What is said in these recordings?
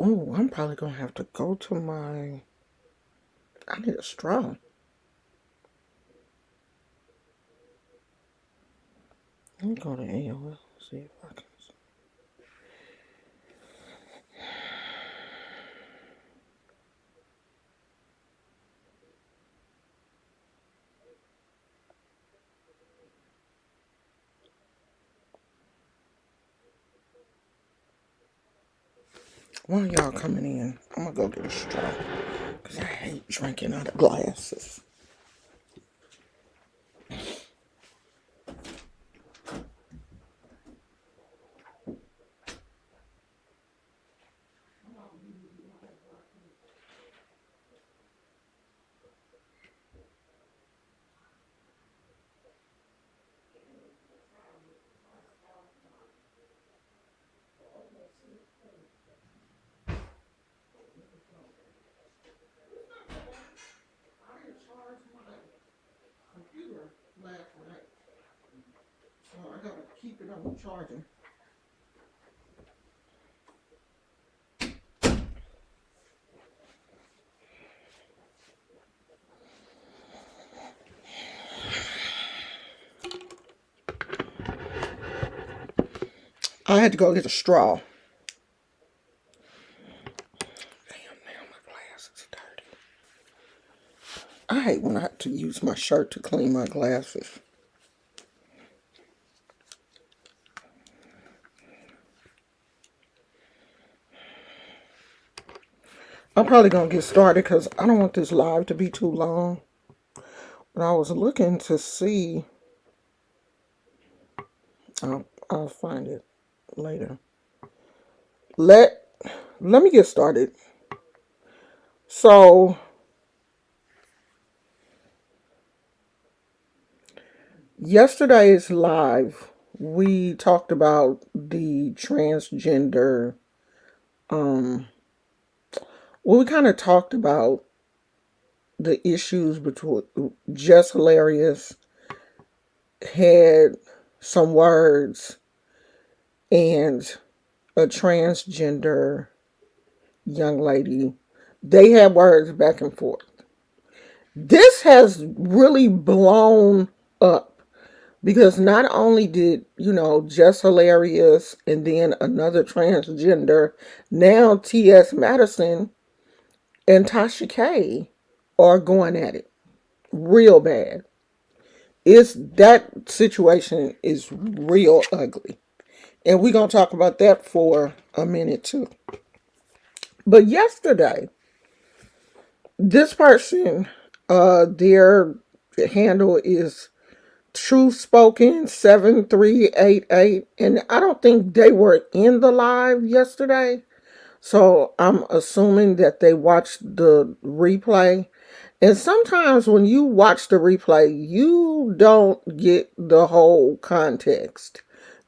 Oh, I'm probably gonna have to go to my. I need a straw. Let me go to AOL. See if I can. While y'all coming in, I'm gonna go get a straw because I hate drinking out of glasses. Computer last night, so I gotta keep it on charging. I had to go get a straw. Damn, now my glass is dirty. I hate when I have to use my shirt to clean my glasses. I'm probably gonna get started because I don't want this live to be too long. But I was looking to see. I'll find it later. Let Let me get started. So yesterday's live, we talked about the transgender. Um, well, we kind of talked about the issues between Just Hilarious had some words and a transgender young lady. They had words back and forth. This has really blown up because not only did, Just Hilarious and then another transgender, now T.S. Madison and Tasha K are going at it real bad. It's that situation is real ugly. And we're gonna talk about that for a minute too. But yesterday, this person, their handle is Truth Spoken 7388, and I don't think they were in the live yesterday. So I'm assuming that they watched the replay. And sometimes when you watch the replay, you don't get the whole context.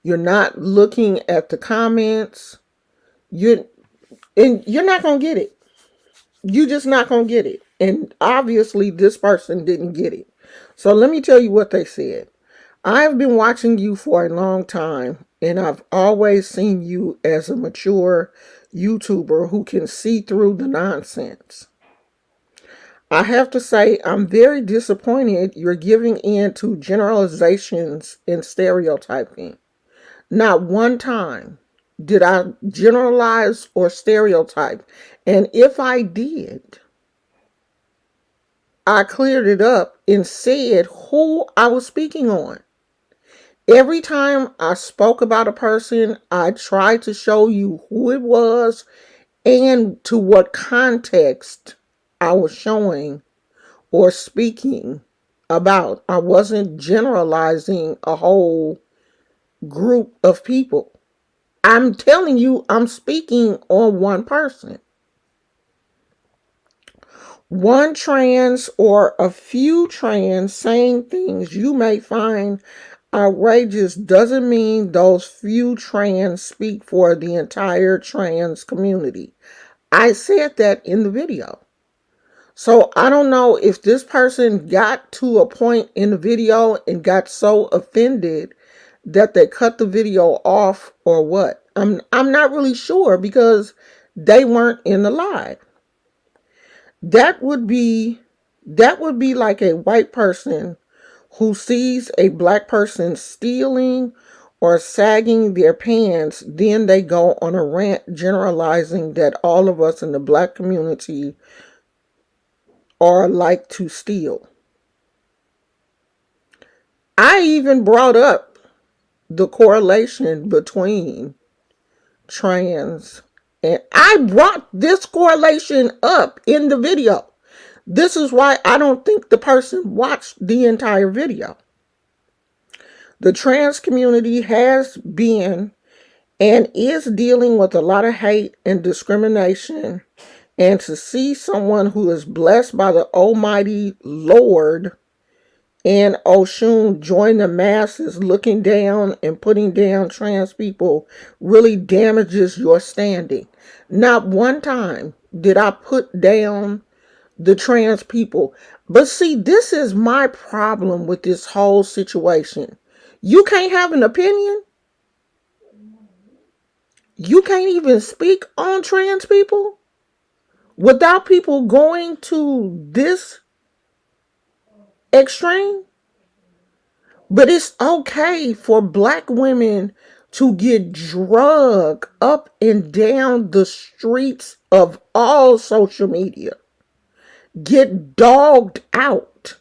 You're not looking at the comments. You're not gonna get it. You just not gonna get it. And obviously this person didn't get it. So let me tell you what they said. I've been watching you for a long time, and I've always seen you as a mature YouTuber who can see through the nonsense. I have to say, I'm very disappointed you're giving in to generalizations and stereotyping. Not one time did I generalize or stereotype. And if I did, I cleared it up and said who I was speaking on. Every time I spoke about a person, I tried to show you who it was and to what context I was showing or speaking about. I wasn't generalizing a whole group of people. I'm telling you, I'm speaking on one person. One trans or a few trans saying things you may find outrageous doesn't mean those few trans speak for the entire trans community. I said that in the video. So I don't know if this person got to a point in the video and got so offended that they cut the video off or what. I'm not really sure because they weren't in the live. That would be like a white person who sees a black person stealing or sagging their pants, then they go on a rant generalizing that all of us in the black community are like to steal. I even brought up the correlation between trans, and I brought this correlation up in the video. This is why I don't think the person watched the entire video. The trans community has been and is dealing with a lot of hate and discrimination, and to see someone who is blessed by the Almighty Lord and Oshun join the masses looking down and putting down trans people really damages your standing. Not one time did I put down the trans people. But see, this is my problem with this whole situation. You can't have an opinion. You can't even speak on trans people without people going to this extreme. But it's okay for black women to get drugged up and down the streets of all social media, get dogged out,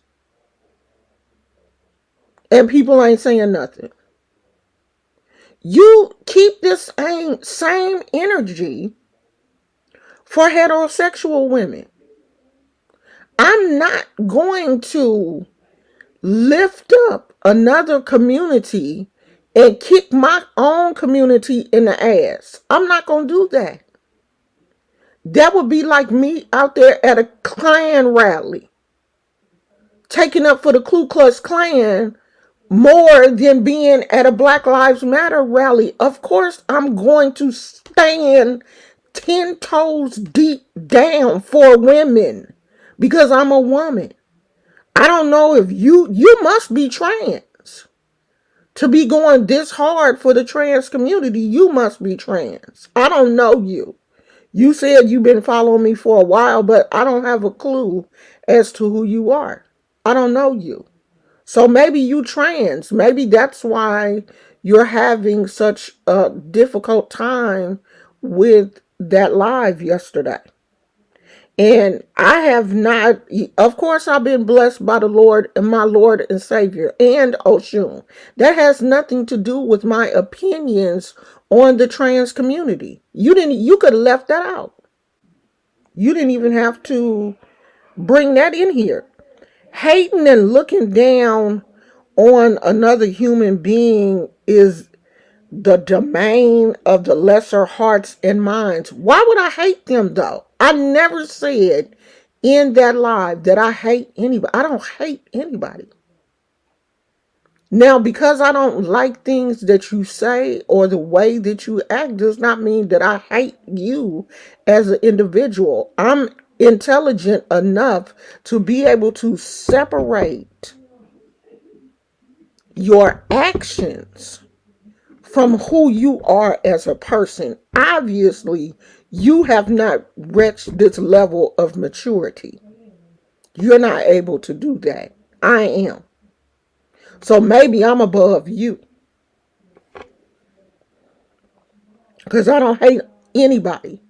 and people ain't saying nothing. You keep this same energy for heterosexual women. I'm not going to lift up another community and kick my own community in the ass. I'm not going to do that. That would be like me out there at a Klan rally, taking up for the Ku Klux Klan more than being at a Black Lives Matter rally. Of course, I'm going to stand 10 toes deep down for women because I'm a woman. I don't know if you must be trans to be going this hard for the trans community. You must be trans. I don't know you. You said you've been following me for a while, but I don't have a clue as to who you are. I don't know you. So maybe you trans. Maybe that's why you're having such a difficult time with that live yesterday. And I have not, of course, I've been blessed by the Lord and my Lord and Savior and Oshun. That has nothing to do with my opinions on the trans community. You could have left that out. You didn't even have to bring that in here. Hating and looking down on another human being is the domain of the lesser hearts and minds. Why would I hate them though? I never said in that live that I hate anybody. I don't hate anybody. Now, because I don't like things that you say or the way that you act does not mean that I hate you as an individual. I'm intelligent enough to be able to separate your actions from who you are as a person. Obviously, you have not reached this level of maturity. You're not able to do that. I am. So maybe I'm above you. Because I don't hate anybody.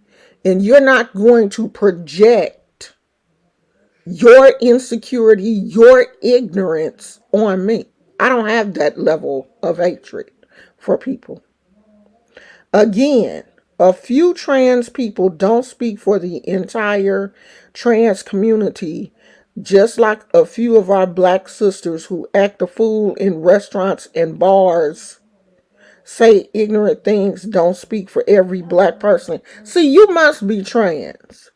And you're not going to project your insecurity, your ignorance on me. I don't have that level of hatred for people. Again, a few trans people don't speak for the entire trans community, just like a few of our black sisters who act a fool in restaurants and bars say ignorant things don't speak for every black person. See, you must be trans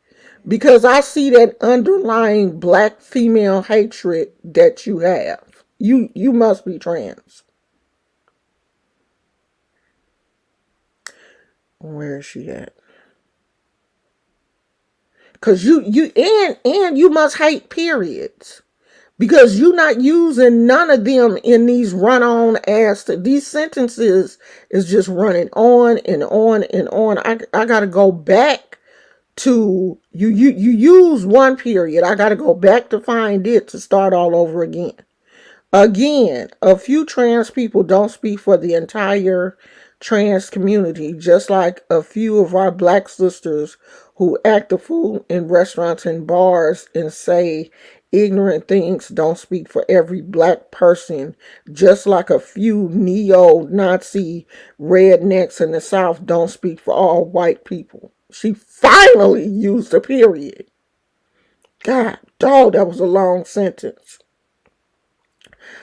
because I see that underlying black female hatred that you have. You must be trans. Where is she at? Cause and you must hate periods. Because you're not using none of them in these run-on ass. These sentences is just running on and on and on. I gotta go back to you use one period. I gotta go back to find it to start all over again. Again, a few trans people don't speak for the entire trans community, just like a few of our black sisters who act the fool in restaurants and bars and say ignorant things don't speak for every black person, just like a few neo-Nazi rednecks in the South don't speak for all white people. She finally used a period. God, dog, that was a long sentence.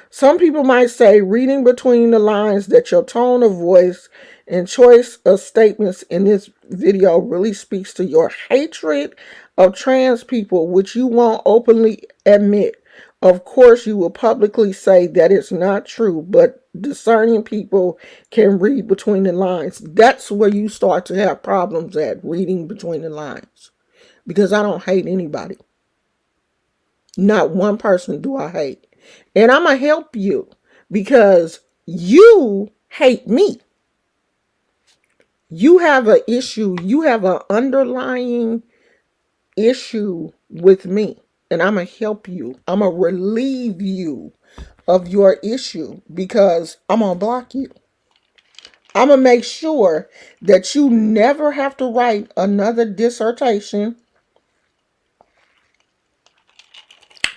Some people might say, reading between the lines, that your tone of voice and choice of statements in this video really speaks to your hatred of trans people, which you won't openly admit. Of course, you will publicly say that it's not true, but discerning people can read between the lines. That's where you start to have problems at, reading between the lines. Because I don't hate anybody. Not one person do I hate. And I'm going to help you because you hate me. You have an issue. You have an underlying issue with me. And I'm going to help you. I'm going to relieve you of your issue because I'm going to block you. I'm going to make sure that you never have to write another dissertation.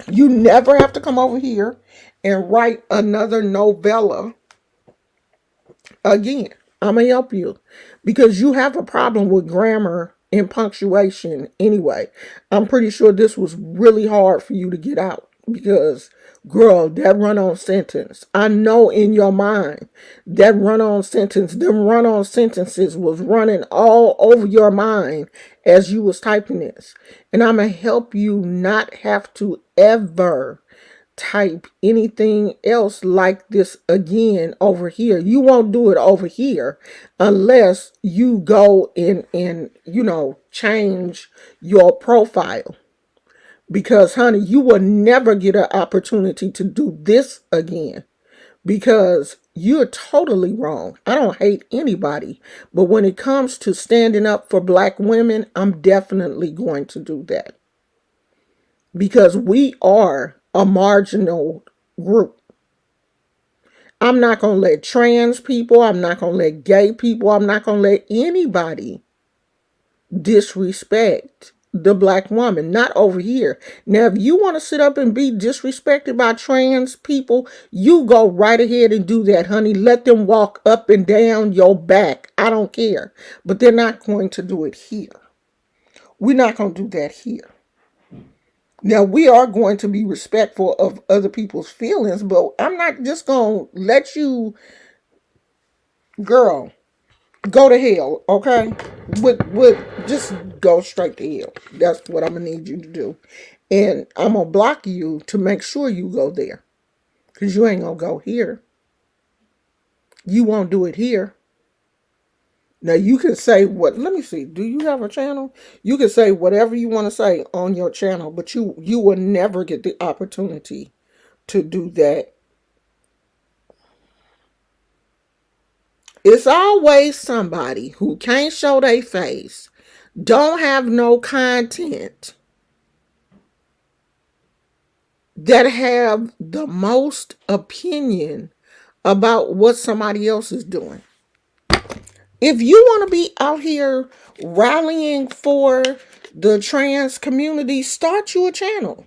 You never have to come over here and write another novella again. I'm going to help you because you have a problem with grammar and punctuation anyway. I'm pretty sure this was really hard for you to get out because, girl, that run-on sentence, I know in your mind, that run-on sentence, them run-on sentences was running all over your mind as you was typing this. And I'm going to help you not have to ever type anything else like this again over here. You won't do it over here unless you go and change your profile. Because, honey, you will never get an opportunity to do this again because you're totally wrong. I don't hate anybody, but when it comes to standing up for black women, I'm definitely going to do that because we are a marginal group. I'm not going to let trans people, I'm not going to let gay people, I'm not going to let anybody disrespect the black woman. Not over here. Now, if you want to sit up and be disrespected by trans people, you go right ahead and do that, honey. Let them walk up and down your back. I don't care. But they're not going to do it here. We're not going to do that here. Now, we are going to be respectful of other people's feelings, but I'm not just going to let you, girl, go to hell, okay? Just go straight to hell. That's what I'm going to need you to do. And I'm going to block you to make sure you go there. Because you ain't going to go here. You won't do it here. Now, you can say what, let me see, do you have a channel? You can say whatever you want to say on your channel, but you will never get the opportunity to do that. It's always somebody who can't show their face, don't have no content, that have the most opinion about what somebody else is doing. If you want to be out here rallying for the trans community, start you a channel.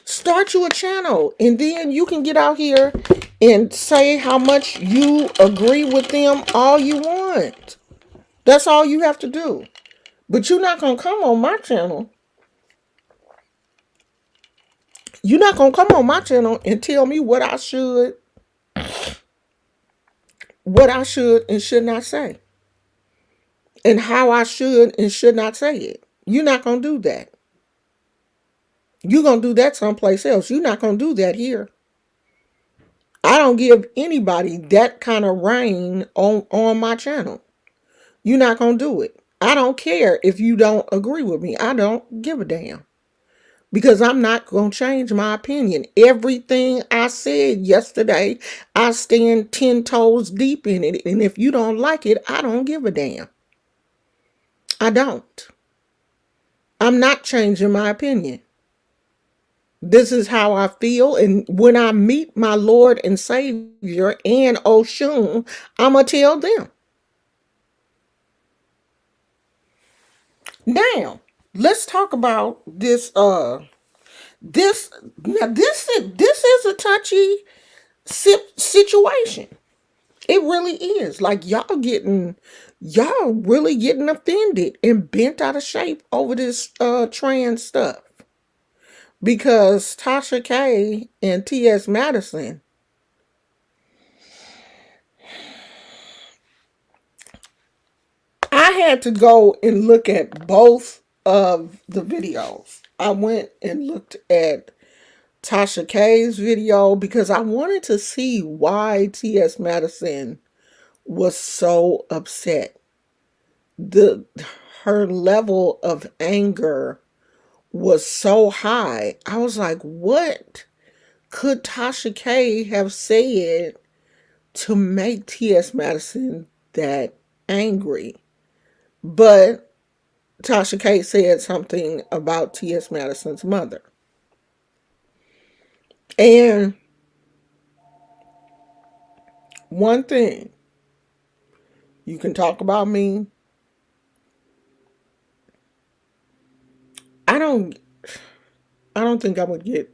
Start you a channel. And then you can get out here and say how much you agree with them all you want. That's all you have to do. But you're not going to come on my channel. You're not going to come on my channel and tell me what I should and should not say. And how I should and should not say it. You're not going to do that. You're going to do that someplace else. You're not going to do that here. I don't give anybody that kind of reign on my channel. You're not going to do it. I don't care if you don't agree with me. I don't give a damn. Because I'm not going to change my opinion. Everything I said yesterday, I stand 10 toes deep in it. And if you don't like it, I don't give a damn. I don't. I'm not changing my opinion. This is how I feel. And when I meet my Lord and Savior and Oshun, I'm going to tell them. Now, let's talk about this. This now this is a touchy situation. It really is. Like y'all really getting offended and bent out of shape over this trans stuff. Because Tasha K and T.S. Madison, I had to go and look at both of the videos. I went and looked at Tasha K's video because I wanted to see why T.S. Madison was so upset. Her level of anger was so high. I was like, what could Tasha K have said to make T.S. Madison that angry? But Tasha K said something about T.S. Madison's mother. And one thing, you can talk about me. I don't think I would get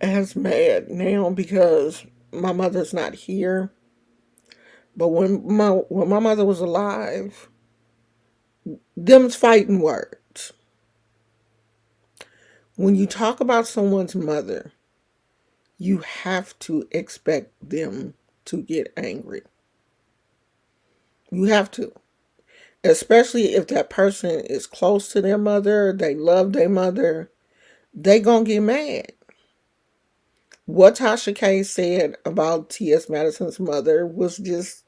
as mad now because my mother's not here. But when my mother was alive, them's fighting words. When you talk about someone's mother, you have to expect them to get angry. You have to. Especially if that person is close to their mother, they love their mother, they gonna get mad. What Tasha K said about T.S. Madison's mother was just,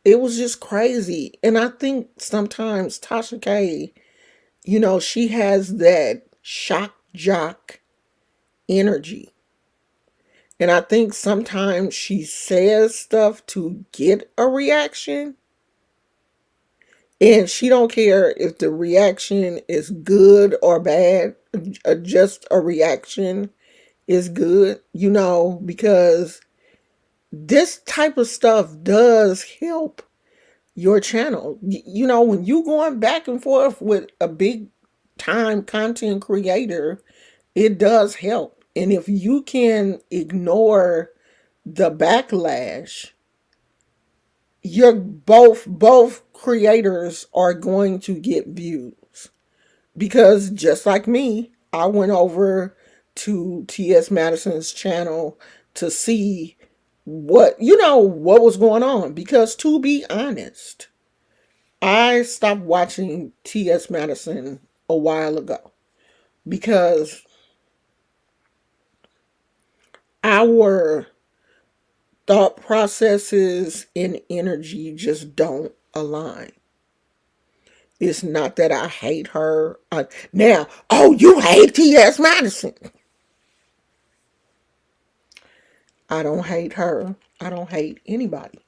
it was just crazy. And I think sometimes Tasha K, she has that shock jock energy. And I think sometimes she says stuff to get a reaction. And she don't care if the reaction is good or bad. Just a reaction is good, because this type of stuff does help your channel. When you going back and forth with a big time content creator, it does help. And if you can ignore the backlash, you're both creators are going to get views. Because just like me, I went over to T.S. Madison's channel to see what was going on. Because to be honest, I stopped watching T.S. Madison a while ago. Because our thought processes and energy just don't align. It's not that I hate her. You hate T.S. Madison. I don't hate her. I don't hate anybody.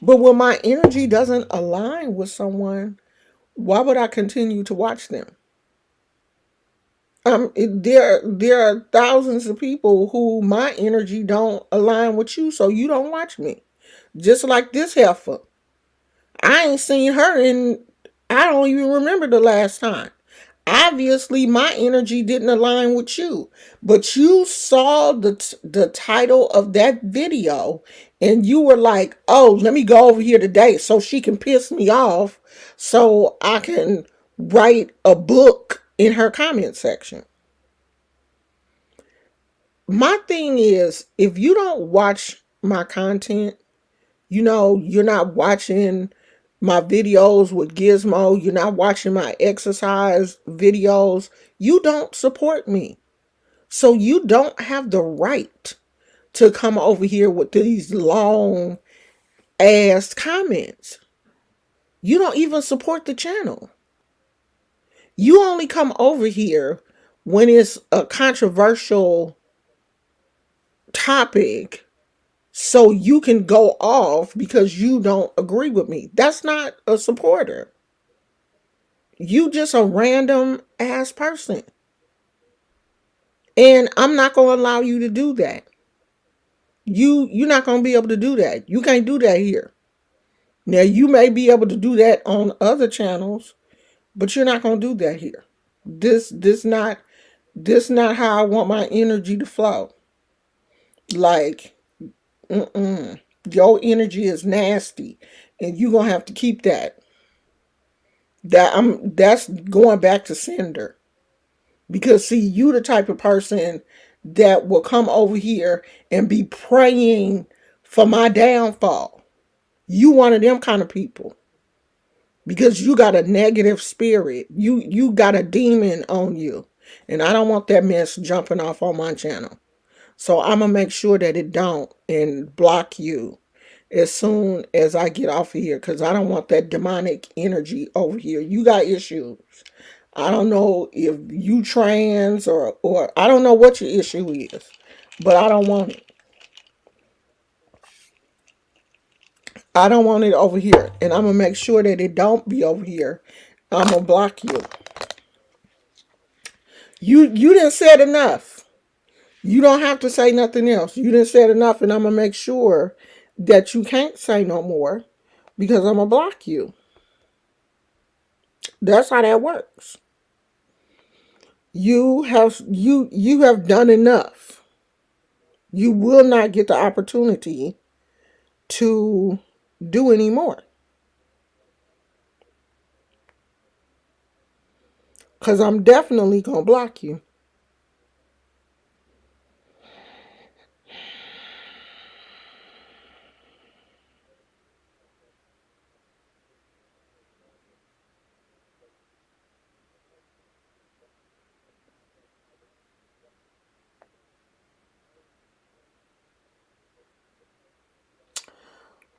But when my energy doesn't align with someone, why would I continue to watch them? There are thousands of people who my energy don't align with you, so you don't watch me. Just like this heifer. I ain't seen her I don't even remember the last time. Obviously, my energy didn't align with you, but you saw the title of that video and you were like, oh, let me go over here today so she can piss me off so I can write a book in her comment section. My thing is, if you don't watch my content, you're not watching my videos with Gizmo, you're not watching my exercise videos, you don't support me. So you don't have the right to come over here with these long ass comments. You don't even support the channel. You only come over here when it's a controversial topic so you can go off because you don't agree with me. That's not a supporter. You just a random ass person. And I'm not going to allow you to do that. You're not going to be able to do that. You can't do that here. Now you may be able to do that on other channels, but you're not going to do that here. This not how I want my energy to flow. Like, your energy is nasty, and you're gonna have to keep that. That's going back to sender. Because see, you the type of person that will come over here and be praying for my downfall. You one of them kind of people. Because you got a negative spirit. You got a demon on you. And I don't want that mess jumping off on my channel. So I'm going to make sure that it don't and block you as soon as I get off of here, because I don't want that demonic energy over here. You got issues. I don't know if you trans or I don't know what your issue is, but I don't want it. I don't want it over here. And I'm going to make sure that it don't be over here. I'm going to block you. You didn't said enough. You don't have to say nothing else. You didn't said enough, and I'm going to make sure that you can't say no more because I'm going to block you. That's how that works. You have done enough. You will not get the opportunity to do any more. Because I'm definitely going to block you.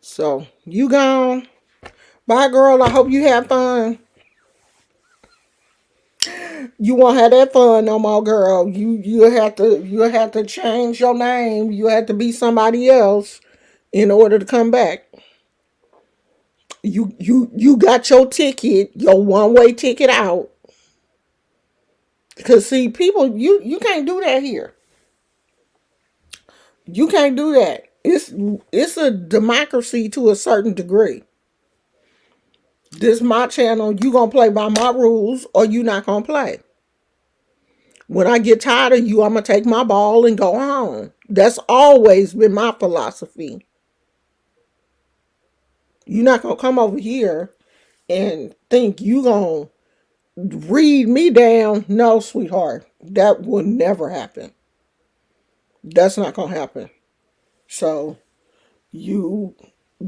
So, you gone. Bye, girl. I hope you have fun. You won't have that fun no more, girl. You have to change your name. You have to be somebody else in order to come back. You got your ticket, your one-way ticket out. Because see, people, you can't do that here. You can't do that. It's a democracy to a certain degree. This my channel. You gonna play by my rules, or you not gonna play. When I get tired of you, I'm gonna take my ball and go home. That's always been my philosophy. You're not gonna come over here and think you gonna read me down. No, sweetheart, that will never happen. That's not gonna happen. So you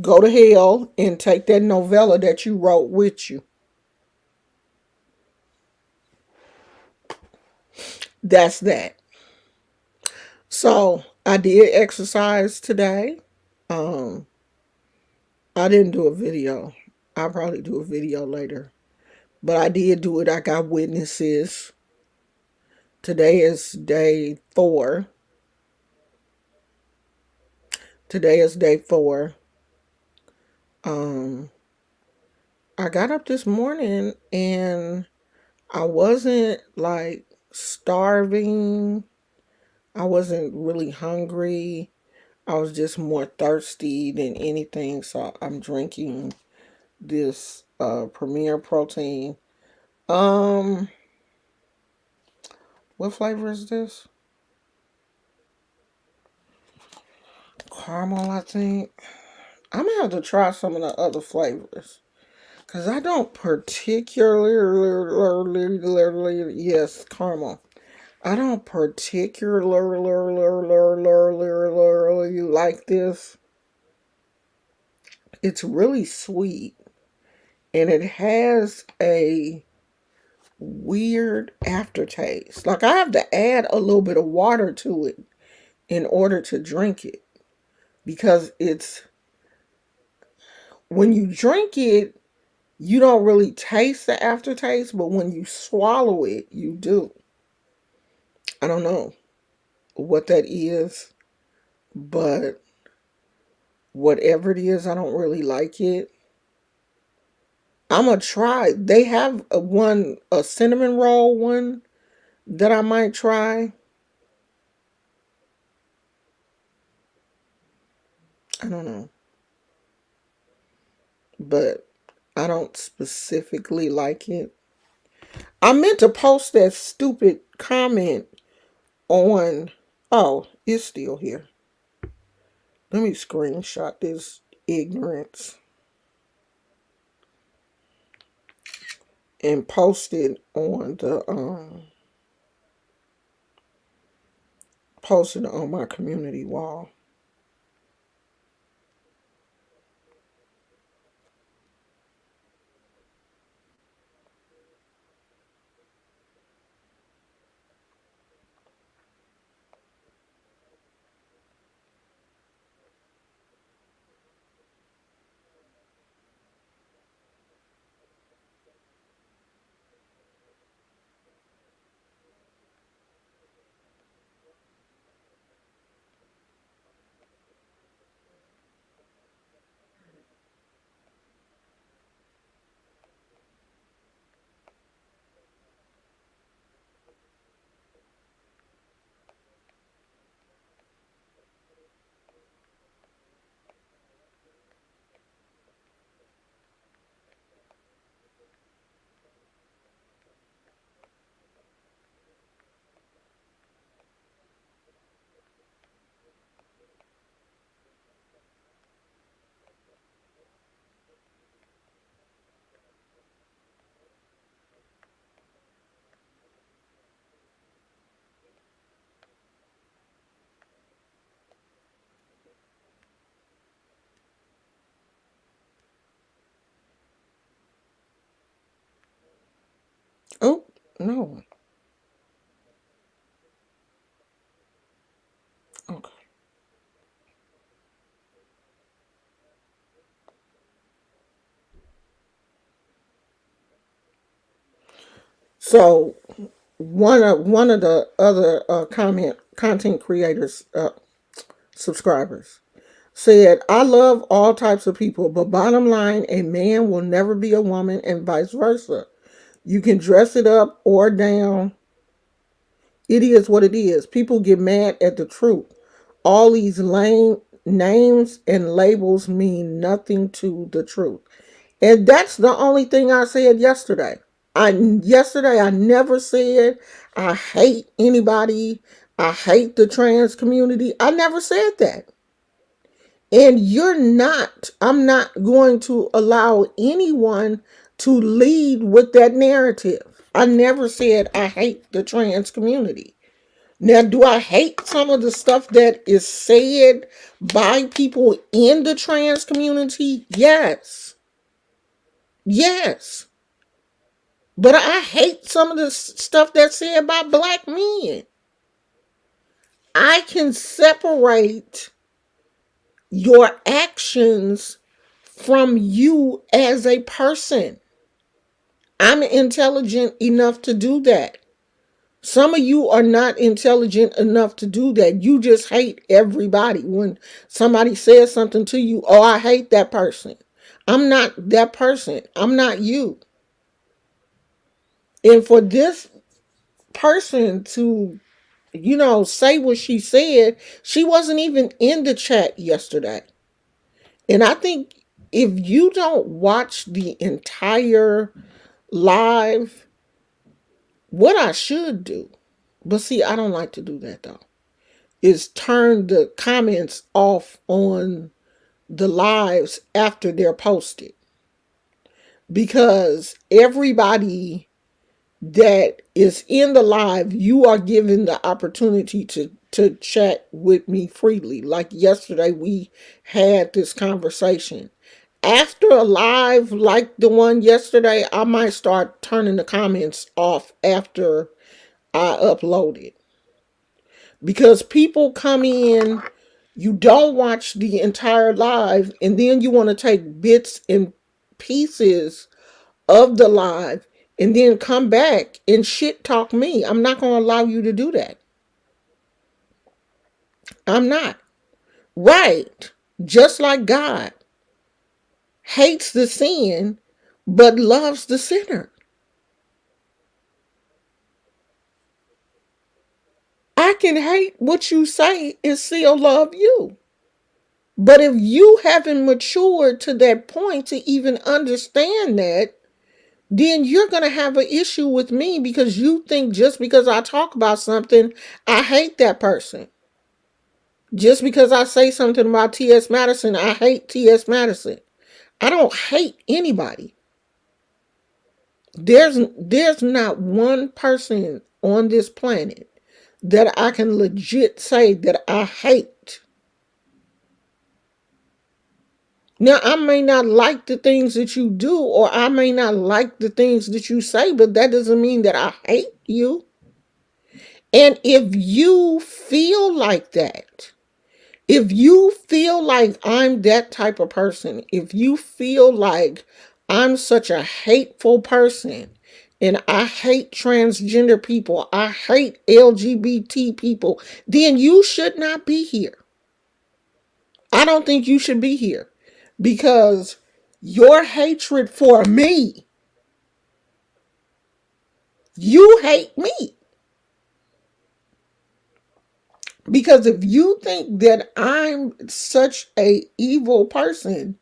go to hell and take that novella that you wrote with you. That's that. So I did exercise today. Um, I didn't do a video. I'll probably do a video later. But I did do it. I got witnesses. Today is day 4. Today is day 4. Um, I got up this morning and I wasn't like starving. I wasn't really hungry. I was just more thirsty than anything. So I'm drinking this Premier Protein. Um, what flavor is this? Caramel, I think. I'm gonna have to try some of the other flavors. Because I don't particularly, yes, caramel. I don't particularly like this. It's really sweet. And it has a weird aftertaste. Like I have to add a little bit of water to it in order to drink it, because it's when you drink it, you don't really taste the aftertaste, but when you swallow it, you do. I don't know what that is, but whatever it is, I don't really like it. I'm gonna try. They have a cinnamon roll one that I might try. I don't know, but I don't specifically like it. I meant to post that stupid comment on. Oh, it's still here. Let me screenshot this ignorance and post it on my community wall. Oh no. Okay. So one of the other comment content creators subscribers said, "I love all types of people, but bottom line, a man will never be a woman, and vice versa. You can dress it up or down. It is what it is. People get mad at the truth. All these lame names and labels mean nothing to the truth." And that's the only thing I said yesterday. I never said I hate anybody. I hate the trans community. I never said that. And I'm not going to allow anyone to lead with that narrative. I never said I hate the trans community. Now, do I hate some of the stuff that is said by people in the trans community? Yes. Yes. But I hate some of the stuff that's said by black men. I can separate your actions from you as a person. I'm intelligent enough to do that. Some of you are not intelligent enough to do that. You just hate everybody. When somebody says something to you, oh, I hate that person. I'm not that person. I'm not you. And for this person to, say what she said, she wasn't even in the chat yesterday. And I think if you don't watch the entire live, what I should do, but see, I don't like to do that though, is turn the comments off on the lives after they're posted. Because everybody that is in the live, you are given the opportunity to chat with me freely. Like yesterday, we had this conversation. After a live like the one yesterday, I might start turning the comments off after I upload it. Because people come in, you don't watch the entire live, and then you want to take bits and pieces of the live and then come back and shit talk me. I'm not going to allow you to do that. I'm not. Right. Just like God hates the sin but loves the sinner. I can hate what you say and still love you. But if you haven't matured to that point to even understand that, then you're going to have an issue with me because you think just because I talk about something, I hate that person. Just because I say something about T.S. Madison, I hate T.S. Madison. I don't hate anybody. There's not one person on this planet that I can legit say that I hate. Now, I may not like the things that you do, or I may not like the things that you say, but that doesn't mean that I hate you. And if you feel like that, if you feel like I'm that type of person, if you feel like I'm such a hateful person, and I hate transgender people, I hate LGBT people, then you should not be here. I don't think you should be here because your hatred for me, you hate me. Because if you think that I'm such a evil person,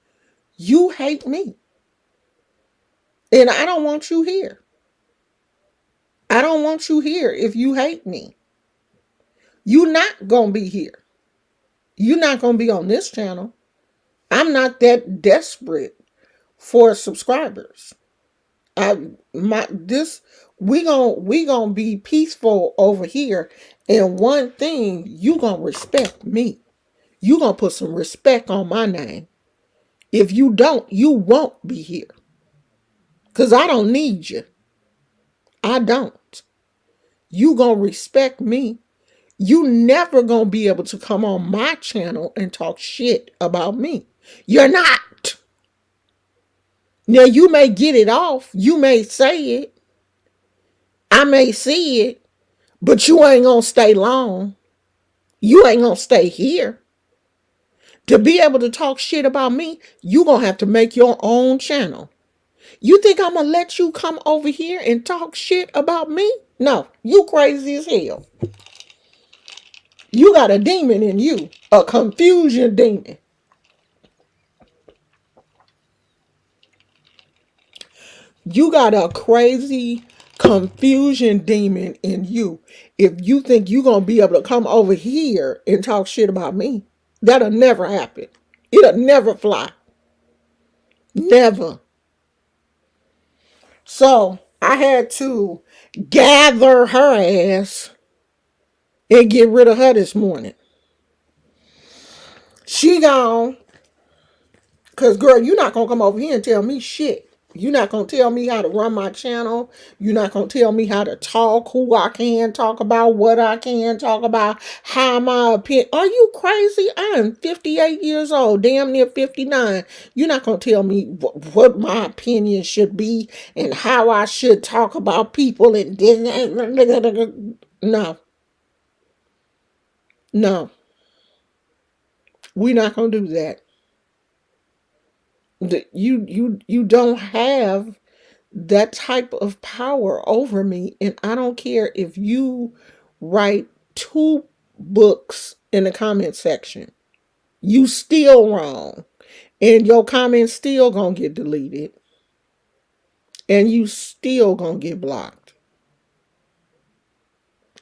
you hate me. And I don't want you here. I don't want you here if you hate me. You're not going to be here. You're not going to be on this channel. I'm not that desperate for subscribers. I my this we gonna be peaceful over here. And one thing, you gonna respect me. You gonna put some respect on my name. If you don't, you won't be here. Cause I don't need you. I don't. You gonna respect me. You never gonna be able to come on my channel and talk shit about me. You're not. Now you may get it off. You may say it. I may see it. But you ain't gonna stay long. You ain't gonna stay here. To be able to talk shit about me, you gonna have to make your own channel. You think I'm gonna let you come over here and talk shit about me? No, you crazy as hell. You got a demon in you, a confusion demon. You got a crazy confusion demon in you. If you think you're gonna be able to come over here and talk shit about me, that'll never happen. It'll never fly. Never. So I had to gather her ass and get rid of her this morning. She gone. Cause girl, you're not gonna come over here and tell me shit. You're not gonna tell me how to run my channel. You're not gonna tell me how to talk, who I can talk about, what I can talk about, how my opinion. Are you crazy? I'm 58 years old, damn near 59. You're not gonna tell me what my opinion should be and how I should talk about people and no, no, we're not gonna do that. You don't have that type of power over me. And I don't care if you write 2 books in the comment section. You still wrong. And your comments still gonna get deleted. And you still gonna get blocked.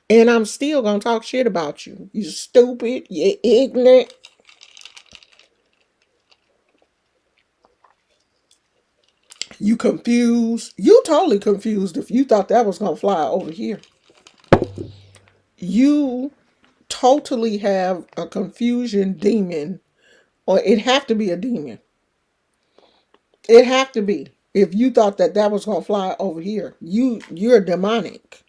And I'm still gonna talk shit about you. You stupid, you ignorant. You confused. You totally confused if you thought that was gonna fly over here. You totally have a confusion demon, or it have to be a demon. It have to be. If you thought that that was gonna fly over here, you're demonic.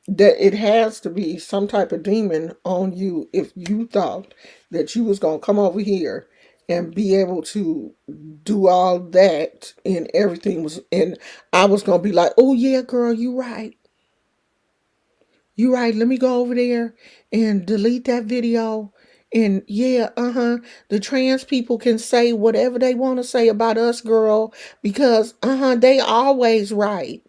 that it has to be some type of demon on you if you thought that you was gonna come over here and be able to do all that and everything was, and I was gonna be like, oh yeah, girl, you right. You right. Let me go over there and delete that video. And yeah, the trans people can say whatever they want to say about us, girl, because they always right.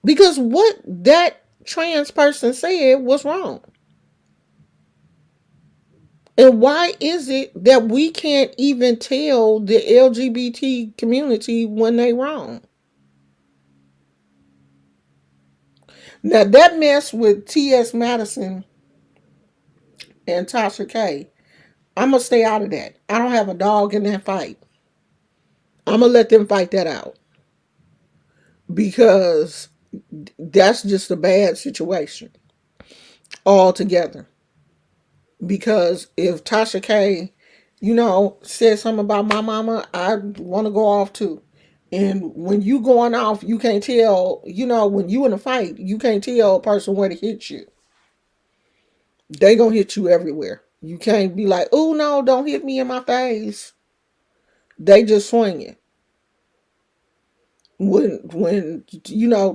Because what that trans person said was wrong. And why is it that we can't even tell the LGBT community when they wrong? Now that mess with T.S. Madison and Tasha K, I'm gonna stay out of that. I don't have a dog in that fight. I'm gonna let them fight that out because that's just a bad situation altogether. Because if Tasha K, said something about my mama, I want to go off too. And when you going off, you can't tell. When you in a fight, you can't tell a person where to hit you. They gonna hit you everywhere. You can't be like, oh no, don't hit me in my face. They just swing it. When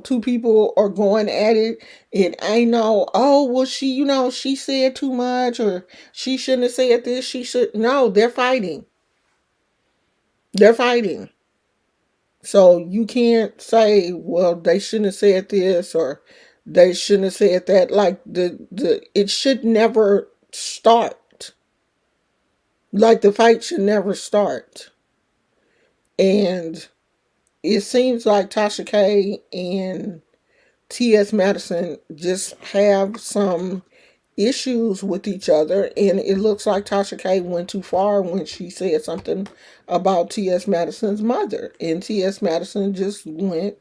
two people are going at it, it ain't no, oh well, she said too much, or she shouldn't have said this, she should. No, they're fighting. So you can't say, well, they shouldn't have said this, or they shouldn't have said that. Like the it should never start. Like the fight should never start. And it seems like Tasha K and T.S. Madison just have some issues with each other, and it looks like Tasha K went too far when she said something about T.S. Madison's mother, and T.S. Madison just went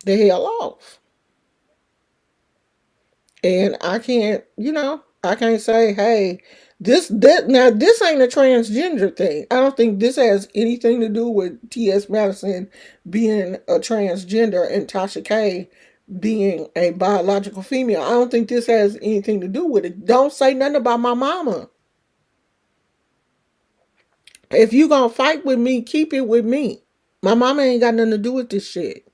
the hell off. And I can't say, hey, this ain't a transgender thing. I don't think this has anything to do with T.S. Madison being a transgender and Tasha K being a biological female. I don't think this has anything to do with it. Don't say nothing about my mama. If you gonna fight with me, keep it with me. My mama ain't got nothing to do with this shit.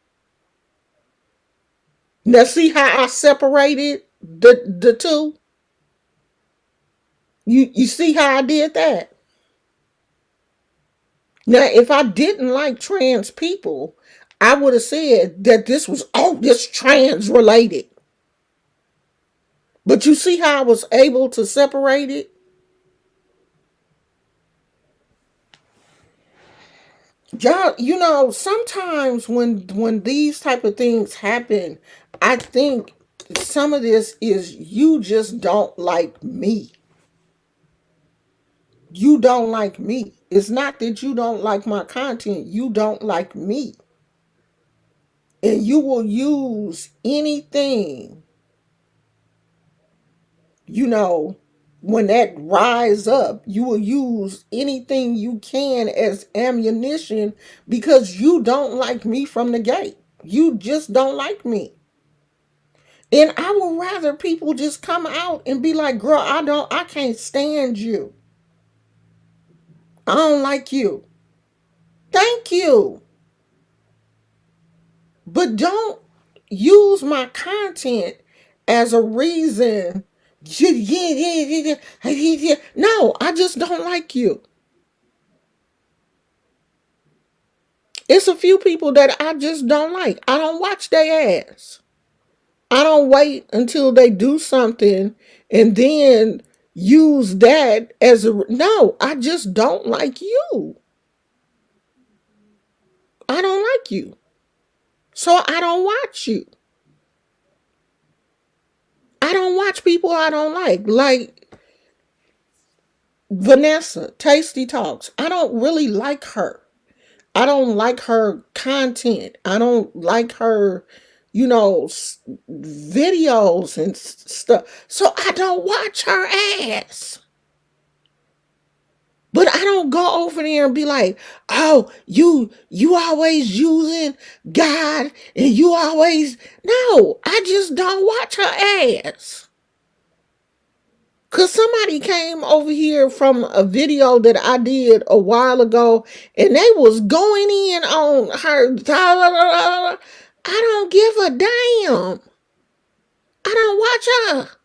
Now see how I separated the two? You see how I did that? Now, if I didn't like trans people, I would have said that this trans related. But you see how I was able to separate it? Y'all, sometimes when these type of things happen, I think some of this is you just don't like me. You don't like me. It's not that you don't like my content. You don't like me. And you will use anything, you know, when that rise up, you will use anything you can as ammunition because you don't like me from the gate. You just don't like me. And I would rather people just come out and be like, girl, I can't stand you. I don't like you. Thank you. But don't use my content as a reason. No, I just don't like you. It's a few people that I just don't like. I don't watch their ass. I don't wait until they do something and then use that as a. No, I just don't like you. I don't like you. So I don't watch you. I don't watch people I don't like. Like Vanessa, Tasty Talks. I don't really like her. I don't like her content. I don't like her, videos and stuff. So I don't watch her ass. But I don't go over there and be like, oh, you always using God and you always no, I just don't watch her ass. Cause somebody came over here from a video that I did a while ago and they was going in on her. I don't give a damn. I don't watch her.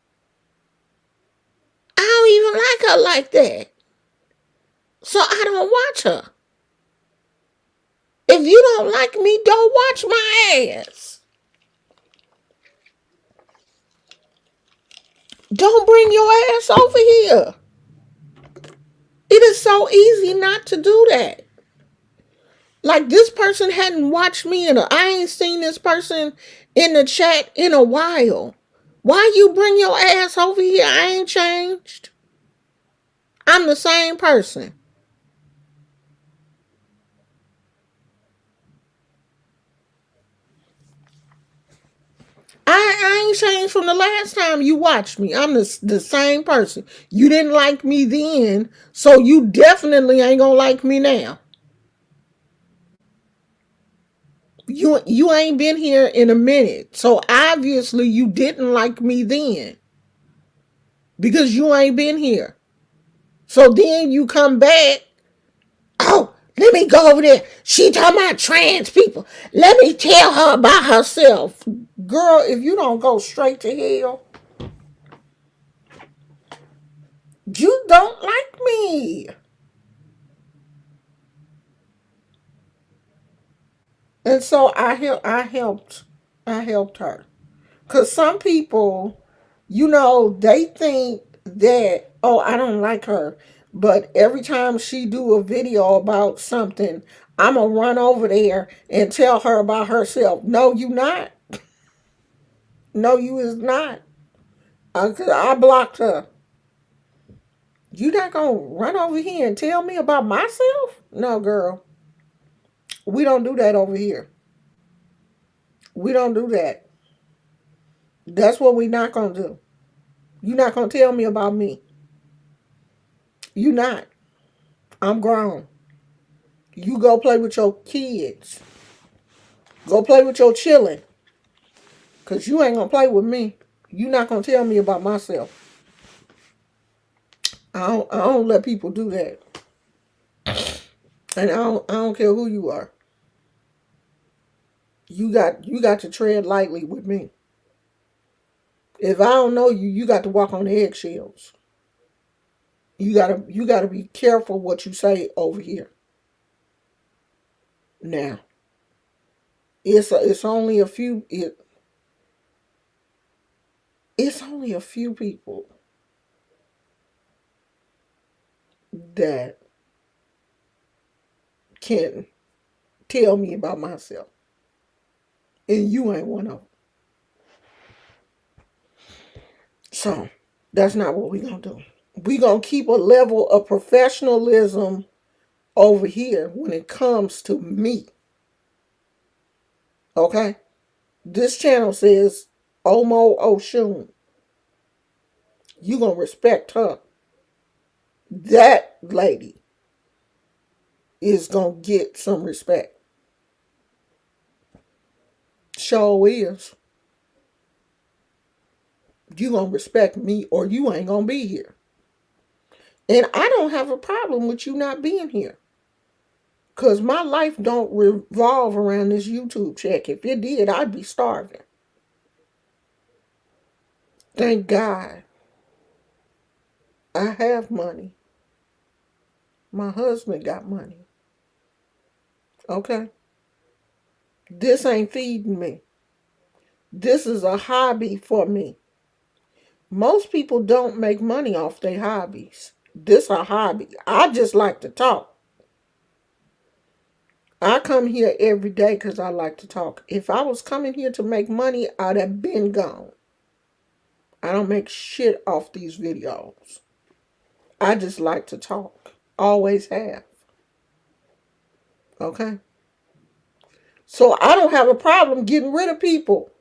I don't even like her like that. So I don't watch her. If you don't like me, don't watch my ass. Don't bring your ass over here. It is so easy not to do that. Like this person hadn't watched me I ain't seen this person in the chat in a while. Why you bring your ass over here? I ain't changed. I'm the same person. I ain't changed from the last time you watched me. I'm the same person. You didn't like me then, so you definitely ain't gonna like me now. You ain't been here in a minute, so obviously you didn't like me then because you ain't been here. So then you come back. Oh, let me go over there. She talking about trans people. Let me tell her about herself. Girl, if you don't go straight to hell, you don't like me. And so I helped her. Cause some people, they think that, oh, I don't like her. But every time she do a video about something, I'm gonna run over there and tell her about herself. No, you not. No, you is not. I blocked her. You not gonna run over here and tell me about myself? No, girl. We don't do that over here. We don't do that. That's what we not gonna do. You not gonna tell me about me. You not. I'm grown. You go play with your kids. Go play with your children. Cause you ain't gonna play with me. You not gonna tell me about myself. I don't let people do that. And I don't care who you are. You got to tread lightly with me. If I don't know you, you got to walk on eggshells. You gotta be careful what you say over here. Now, it's only a few it's only a few people that can tell me about myself. And you ain't one of them. So that's not what we gonna do. We gonna keep a level of professionalism over here when it comes to me. Okay? This channel says Omo Oshun. You gonna respect her. That lady is gonna get some respect. Sure is. You gonna respect me or you ain't gonna be here. And I don't have a problem with you not being here. Cause my life don't revolve around this YouTube check. If it did, I'd be starving. Thank God. I have money. My husband got money. Okay? This ain't feeding me. This is a hobby for me. Most people don't make money off their hobbies. This a hobby. I just like to talk. I come here every day because I like to talk. If I was coming here to make money, I'd have been gone. I don't make shit off these videos. I just like to talk. Always have. Okay? So I don't have a problem getting rid of people.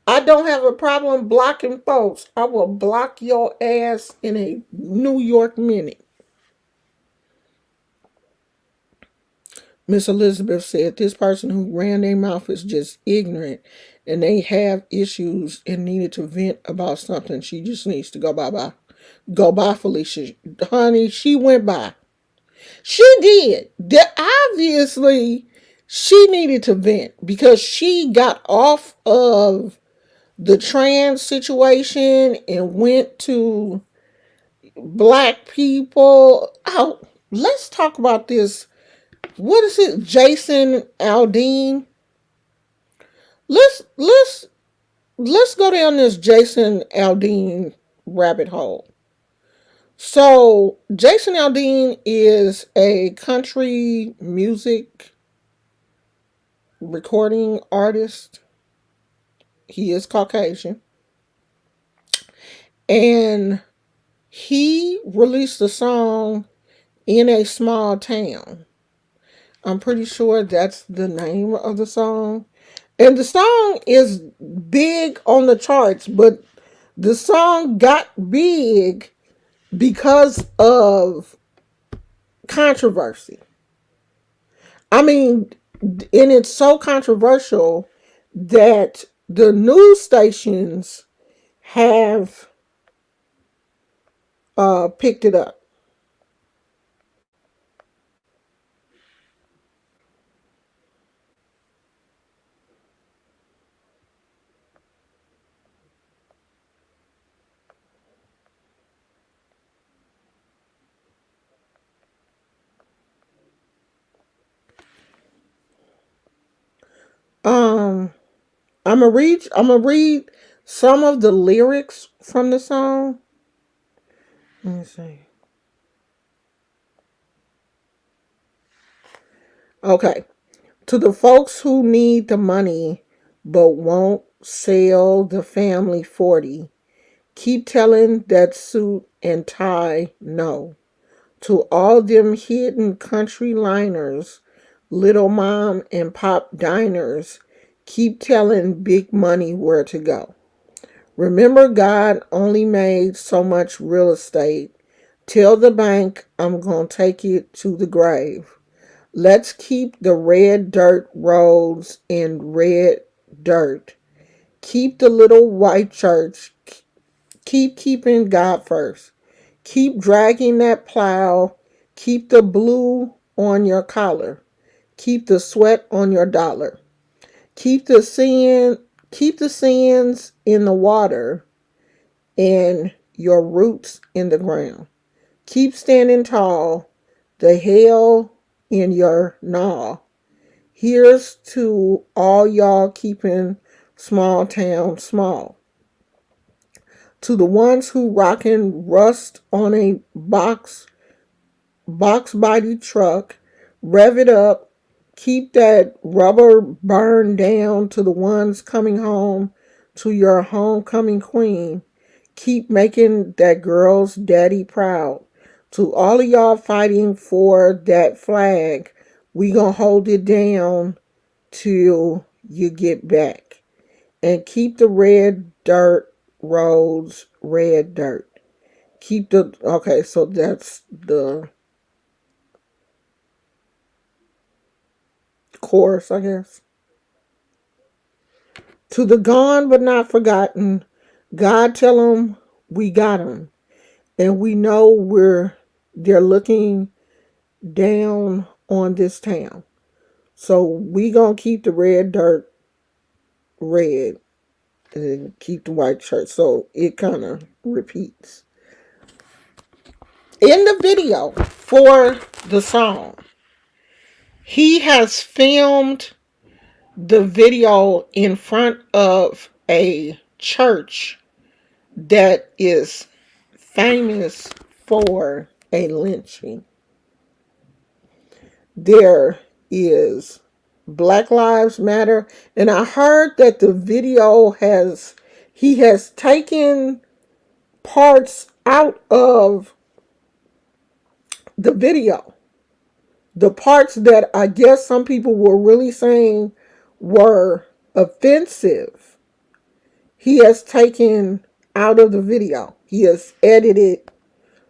I don't have a problem blocking folks. I will block your ass in a New York minute. Miss Elizabeth said this person who ran their mouth is just ignorant and they have issues and needed to vent about something. She just needs to go bye. Go by, Felicia. Honey, she went by. She did. Obviously, she needed to vent because she got off of the trans situation and went to black people. Oh, let's talk about this. What is it? Jason Aldean. Let's let's go down this Jason Aldean rabbit hole. So Jason Aldean is a country music recording artist. He is Caucasian. And he released a song in a small town. I'm pretty sure that's the name of the song. And the song is big on the charts, but the song got big because of controversy. I mean, and it's so controversial that the news stations have picked it up. Um, I'm gonna read some of the lyrics from the song. Let me see. Okay. To the folks who need the money but won't sell the family 40, keep telling that suit and tie no. To all them hidden country liners, little mom and pop diners, keep telling big money where to go. Remember, God only made so much real estate. Tell the bank I'm going to take it to the grave. Let's keep the red dirt roads in red dirt. Keep the little white church. Keep keeping God first. Keep dragging that plow. Keep the blue on your collar. Keep the sweat on your dollar. Keep the sin. Keep the sins in the water and your roots in the ground. Keep standing tall. The hell in your gnaw. Here's to all y'all keeping small town small. To the ones who rockin' rust on a box body truck, rev it up, keep that rubber burned down. To the ones coming home to your homecoming queen, keep making that girl's daddy proud. To all of y'all fighting for that flag, we gonna hold it down till you get back. And keep the red dirt roads red dirt. Keep the, okay, so that's the chorus, I guess. To the gone but not forgotten, God tell them we got them. And we know they're looking down on this town. So we gonna keep the red dirt red and keep the white shirt. So it kind of repeats. In the video for the song, he has filmed the video in front of a church that is famous for a lynching. There is Black Lives Matter, and I heard that the video he has taken parts out of the video. The parts that I guess some people were really saying were offensive, he has taken out of the video. He has edited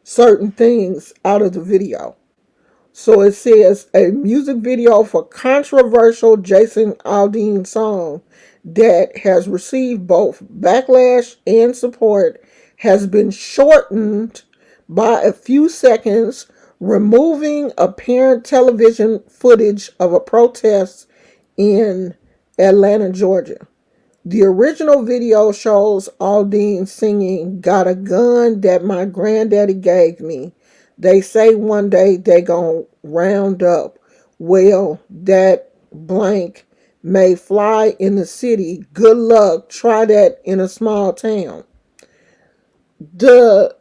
certain things out of the video. So it says a music video for controversial Jason Aldean song that has received both backlash and support has been shortened by a few seconds, removing apparent television footage of a protest in Atlanta, Georgia. The original video shows Aldean singing "Got a Gun That My Granddaddy Gave Me." They say one day they gonna round up. Well, that blank may fly in the city. Good luck. Try that in a small town. The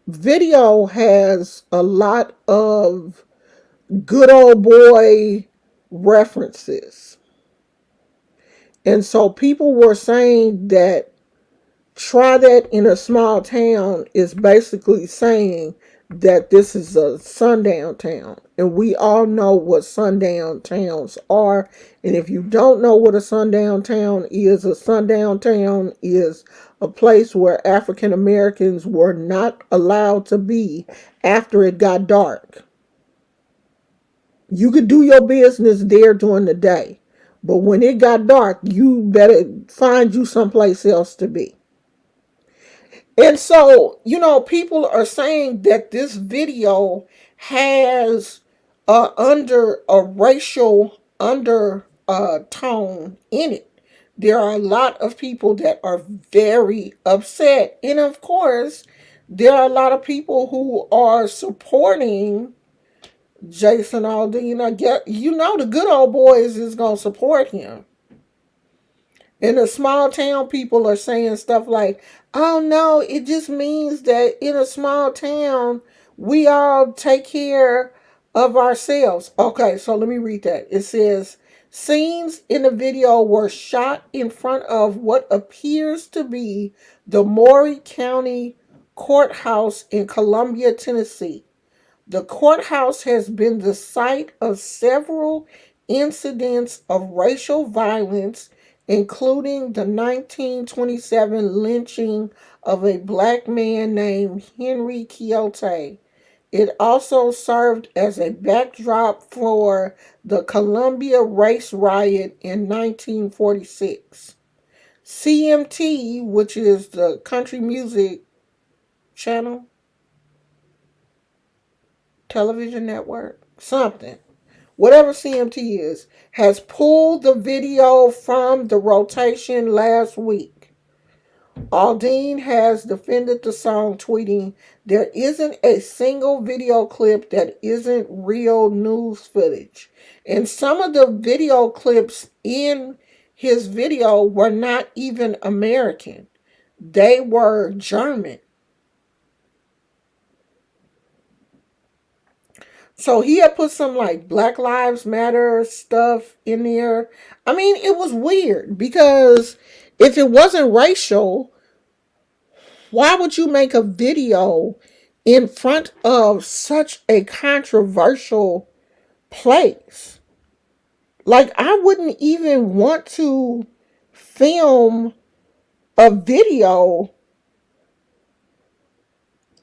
video has a lot of good old boy references. And so people were saying that try that in a small town is basically saying that this is a sundown town. And we all know what sundown towns are. And if you don't know what a sundown town is a place where African Americans were not allowed to be after it got dark. You could do your business there during the day. But when it got dark, you better find you someplace else to be. And so, people are saying that this video has under a racial undertone in it. There are a lot of people that are very upset. And of course, there are a lot of people who are supporting Jason Aldean. I get, the good old boys is going to support him. And the small town people are saying stuff like, oh no, it just means that in a small town, we all take care of ourselves. Okay, so let me read that. It says, scenes in the video were shot in front of what appears to be the Maury County Courthouse in Columbia, Tennessee. The courthouse has been the site of several incidents of racial violence, including the 1927 lynching of a black man named Henry Quixote. It also served as a backdrop for the Columbia race riot in 1946. CMT, which is the country music channel, television network, something, whatever CMT is, has pulled the video from the rotation last week. Aldean has defended the song, tweeting, there isn't a single video clip that isn't real news footage. And some of the video clips in his video were not even American. They were German. So he had put some like Black Lives Matter stuff in there. I mean, it was weird because if it wasn't racial, why would you make a video in front of such a controversial place? Like, I wouldn't even want to film a video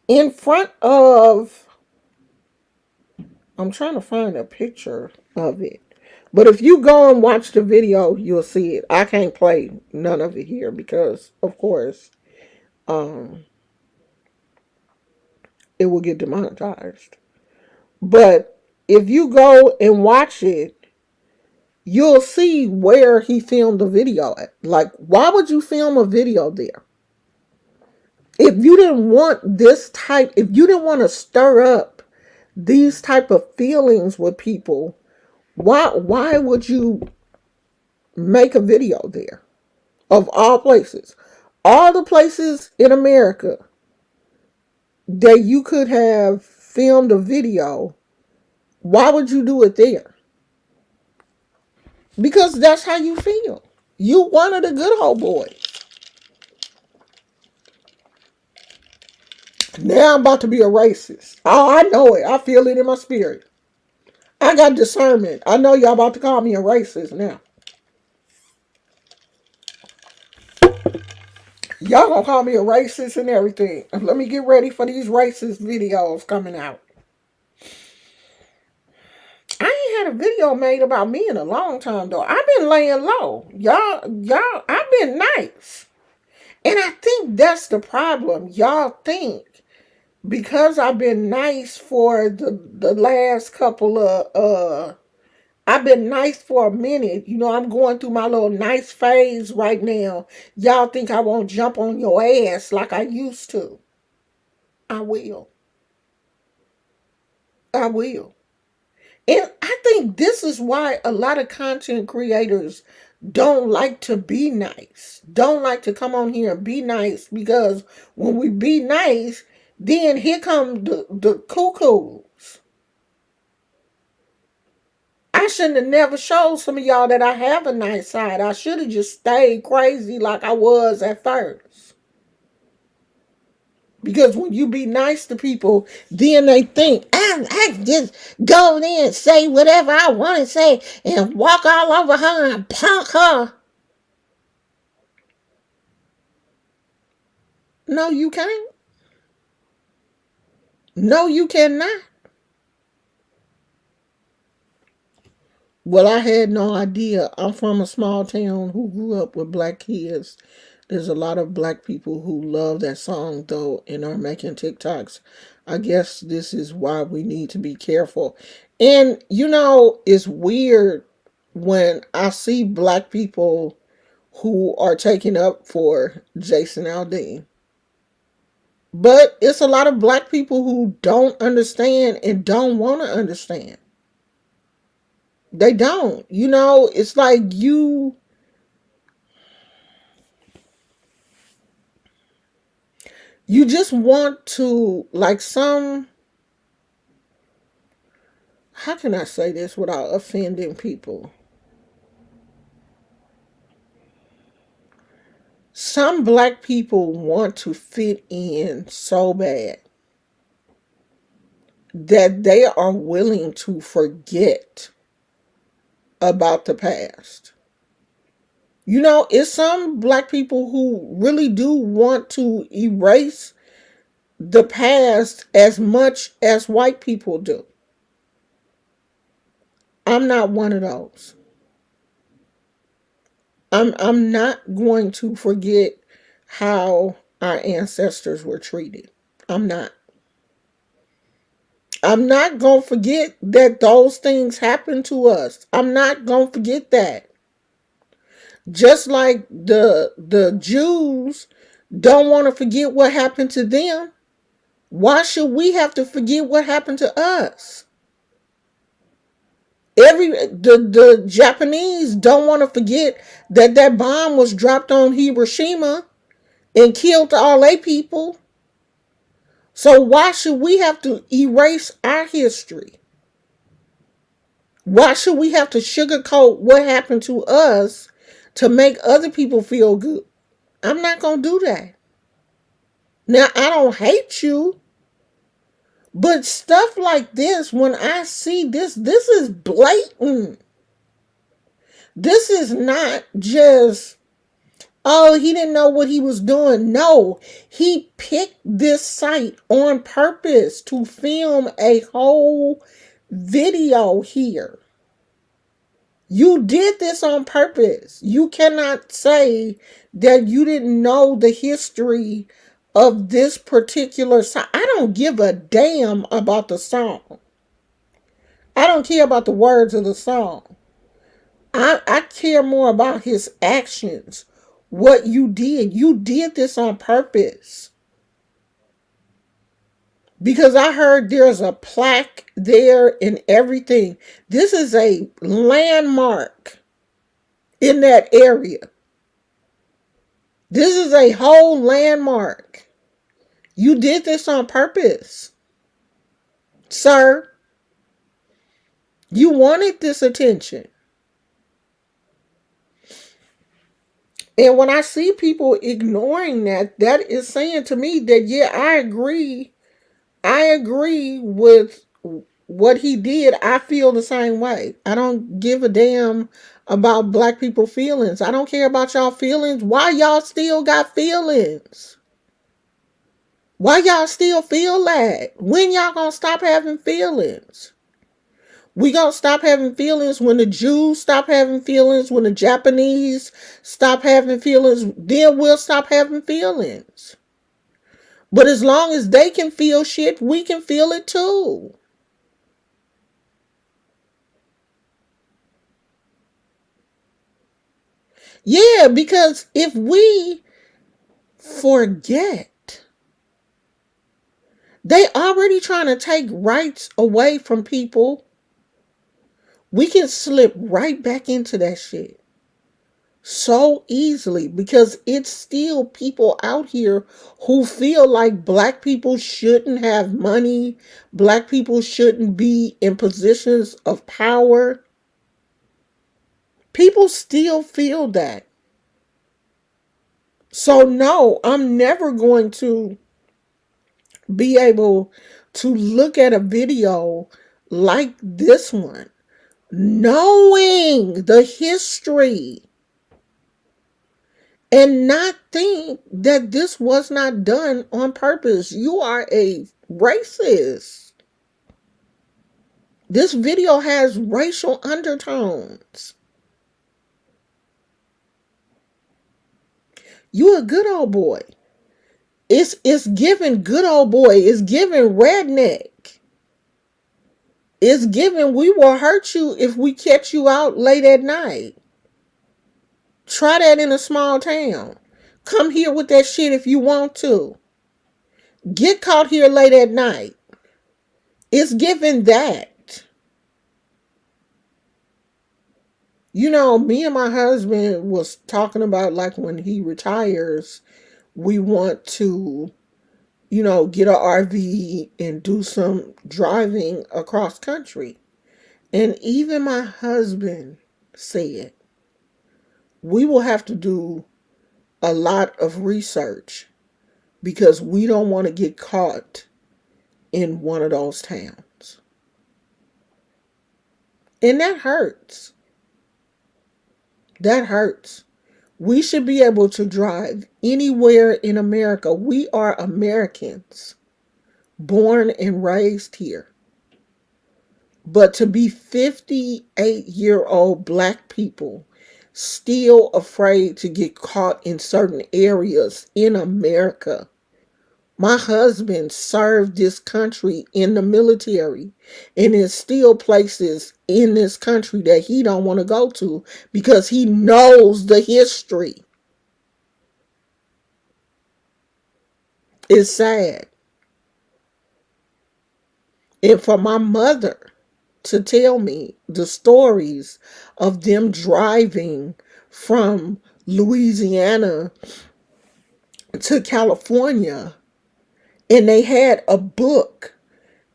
in front of, I'm trying to find a picture of it. But if you go and watch the video, you'll see it. I can't play none of it here because, of course, it will get demonetized. But if you go and watch it, you'll see where he filmed the video at. Like, why would you film a video there? If you didn't want if you didn't want to stir up these type of feelings with people, why would you make a video there? Of all places. All the places in America that you could have filmed a video, why would you do it there? Because that's how you feel. You one of the good old boys. Now I'm about to be a racist. Oh, I know it. I feel it in my spirit. I got discernment. I know y'all about to call me a racist now. Y'all gonna call me a racist and everything. Let me get ready for these racist videos coming out. had a video made about me in a long time though. I've been laying low. Y'all, I've been nice. And I think that's the problem. Y'all think because I've been nice for the last couple of I've been nice for a minute. You know, I'm going through my little nice phase right now. Y'all think I won't jump on your ass like I used to. I will. I will. And I think this is why a lot of content creators don't like to be nice. Don't like to come on here and be nice because when we be nice, then here come the cuckoos. I shouldn't have never showed some of y'all that I have a nice side. I should have just stayed crazy like I was at first. Because when you be nice to people, then they think, I can just go there and say whatever I want to say and walk all over her and punk her. No, you can't. No, you cannot. Well, I had no idea. I'm from a small town who grew up with black kids. There's a lot of black people who love that song, though, and are making TikToks. I guess this is why we need to be careful. And, you know, it's weird when I see black people who are taking up for Jason Aldean. But it's a lot of black people who don't understand and don't want to understand. They don't. You know, it's like you just want to, like, how can I say this without offending people? Some black people want to fit in so bad that they are willing to forget about the past. You know, it's some black people who really do want to erase the past as much as white people do. I'm not one of those. I'm not going to forget how our ancestors were treated. I'm not. I'm not going to forget that those things happened to us. I'm not going to forget that. Just like the Jews don't want to forget what happened to them, why should we have to forget what happened to us? The Japanese don't want to forget that bomb was dropped on Hiroshima and killed all their people. So why should we have to erase our history? Why should we have to sugarcoat what happened to us to make other people feel good? I'm not going to do that. Now, I don't hate you, but stuff like this, when I see this is blatant. This is not just, oh, he didn't know what he was doing. No, he picked this site on purpose to film a whole video here. You did this on purpose. You cannot say that you didn't know the history of this particular song. I don't give a damn about the song. I don't care about the words of the song. I care more about his actions. What you did. You did this on purpose. Because I heard there's a plaque there and everything. This is a landmark in that area. This is a whole landmark. You did this on purpose, sir. You wanted this attention. And when I see people ignoring that, that is saying to me that, yeah, I agree. I agree with what he did. I feel the same way. I don't give a damn about black people feelings. I don't care about y'all feelings. Why y'all still got feelings? Why y'all still feel that? When y'all gonna stop having feelings? We gonna stop having feelings when the Jews stop having feelings, when the Japanese stop having feelings, then we'll stop having feelings. But as long as they can feel shit, we can feel it too. Yeah, because if we forget, they already trying to take rights away from people, we can slip right back into that shit so easily because it's still people out here who feel like black people shouldn't have money, black people shouldn't be in positions of power. People still feel that. So, no, I'm never going to be able to look at a video like this one, knowing the history, and not think that this was not done on purpose. You are a racist. This video has racial undertones. You a good old boy. It's giving good old boy. It's giving redneck. It's giving we will hurt you if we catch you out late at night. Try that in a small town. Come here with that shit if you want to. Get caught here late at night. It's giving that. You know, me and my husband was talking about like when he retires, we want to, get an RV and do some driving across country. And even my husband said, we will have to do a lot of research because we don't want to get caught in one of those towns. And that hurts. That hurts. We should be able to drive anywhere in America. We are Americans, born and raised here. But to be 58-year-old black people still afraid to get caught in certain areas in America. My husband served this country in the military, and there's still places in this country that he don't want to go to because he knows the history. It's sad. And for my mother to tell me the stories of them driving from Louisiana to California, and they had a book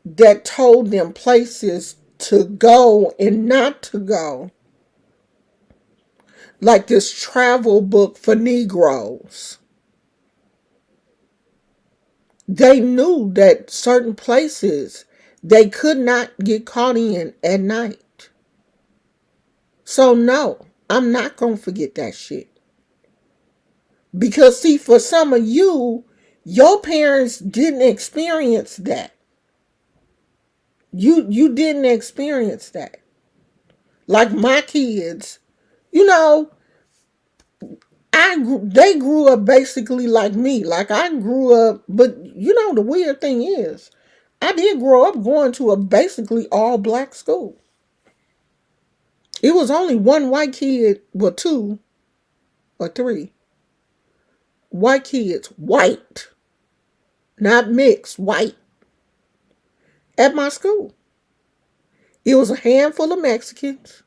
that told them places to go and not to go, like this travel book for Negroes. They knew that certain places they could not get caught in at night. So no, I'm not going to forget that shit. Because see, for some of you, your parents didn't experience that. You didn't experience that. Like my kids, you know, they grew up basically like me. Like I grew up, but the weird thing is, I did grow up going to a basically all black school. It was only one white kid, well, two or three white kids, white, not mixed, white, at my school. It was a handful of Mexicans,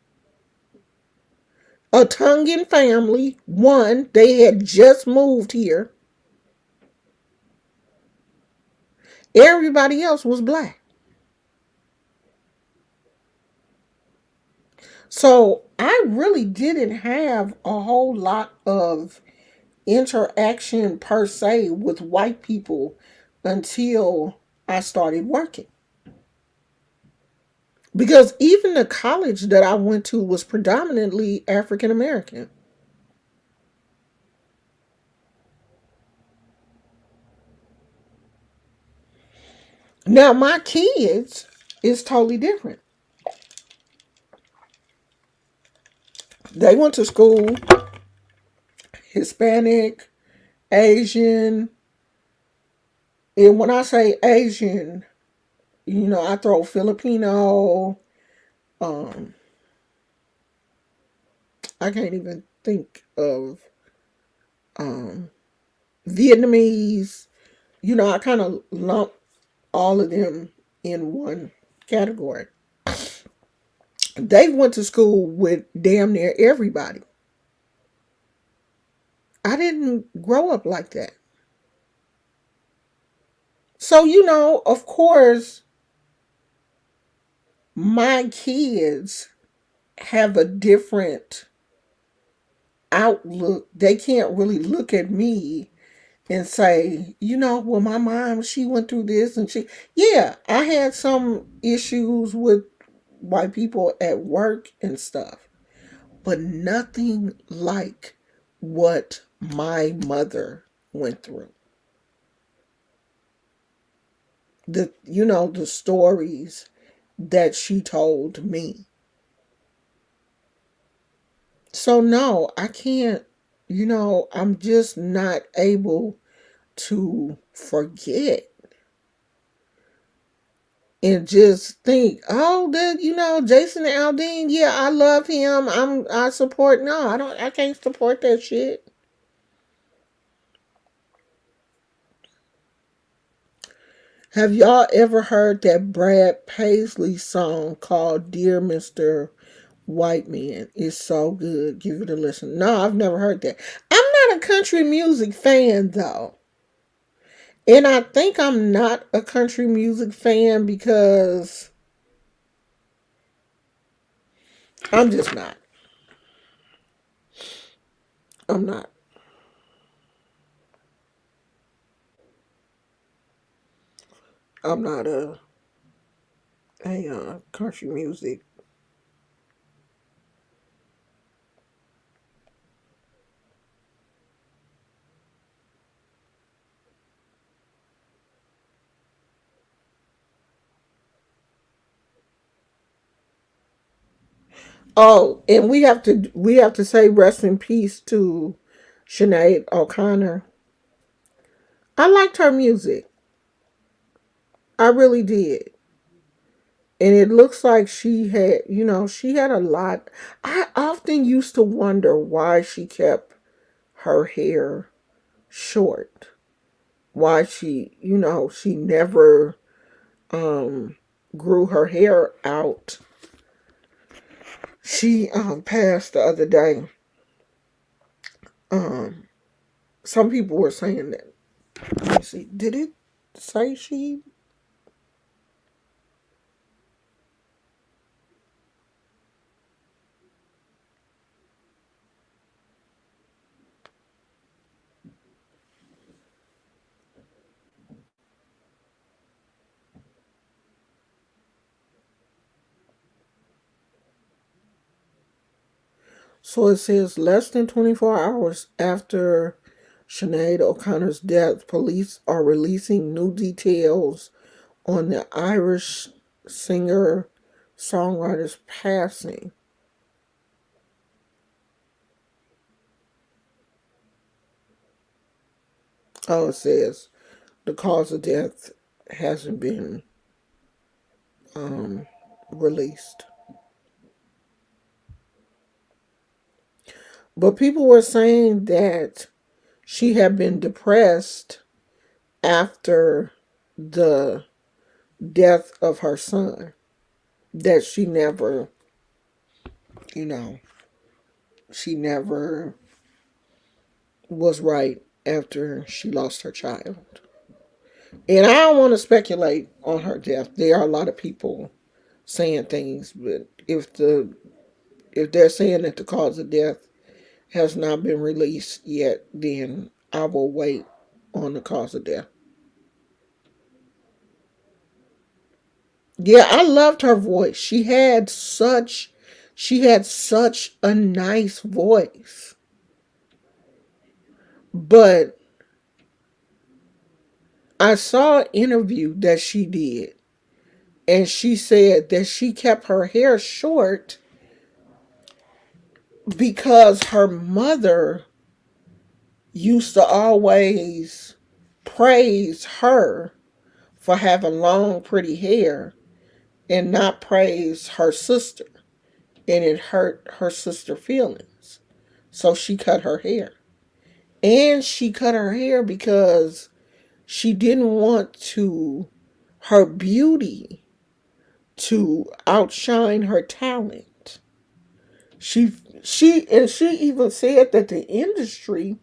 a Tongan family. One, they had just moved here. Everybody else was black. So I really didn't have a whole lot of interaction per se with white people until I started working. Because even the college that I went to was predominantly African American. Now my kids is totally different. They went to school, Hispanic, Asian, and when I say Asian, I throw Filipino. Um, I can't even think of um, Vietnamese. I kind of lump all of them in one category. They went to school with damn near everybody. I didn't grow up like that. So, of course, my kids have a different outlook. They can't really look at me and say, well, my mom, she went through this and yeah, I had some issues with white people at work and stuff, but nothing like what my mother went through. The stories that she told me. So no, I can't, I'm just not able to forget and just think, oh, that Jason Aldean, yeah, I love him. I support. No, I can't support that shit. Have y'all ever heard that Brad Paisley song called Dear Mr. White Man? It's so good. Give it a listen. No, I've never heard that. I'm not a country music fan though. And I think I'm not a country music fan because I'm just not. I'm not. I'm not a country music. Oh, and we have to say rest in peace to Sinead O'Connor. I liked her music. I really did. And it looks like she had a lot. I often used to wonder why she kept her hair short. Why she never grew her hair out. She passed the other day. Um some people were saying that. Let me see. Did it say she? So it says less than 24 hours after Sinead O'Connor's death, police are releasing new details on the Irish singer songwriter's passing. Oh, it says the cause of death hasn't been um, released. But people were saying that she had been depressed after the death of her son. That you know, she never was right after she lost her child. And I don't want to speculate on her death. There are a lot of people saying things, but if they're saying that the cause of death has not been released yet, then I will wait on the cause of death. Yeah, I loved her voice. She had such a nice voice. But I saw an interview that she did, and she said that she kept her hair short because her mother used to always praise her for having long, pretty hair and not praise her sister. And it hurt her sister feelings. So she cut her hair. And she cut her hair because she didn't want to her beauty to outshine her talent. She even said that the industry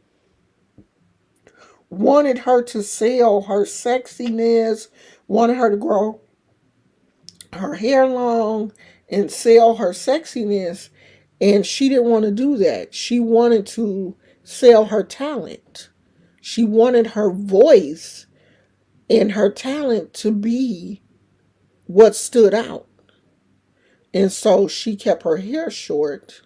wanted her to sell her sexiness, wanted her to grow her hair long and sell her sexiness, and she didn't want to do that. She wanted to sell her talent. She wanted her voice and her talent to be what stood out. And so she kept her hair short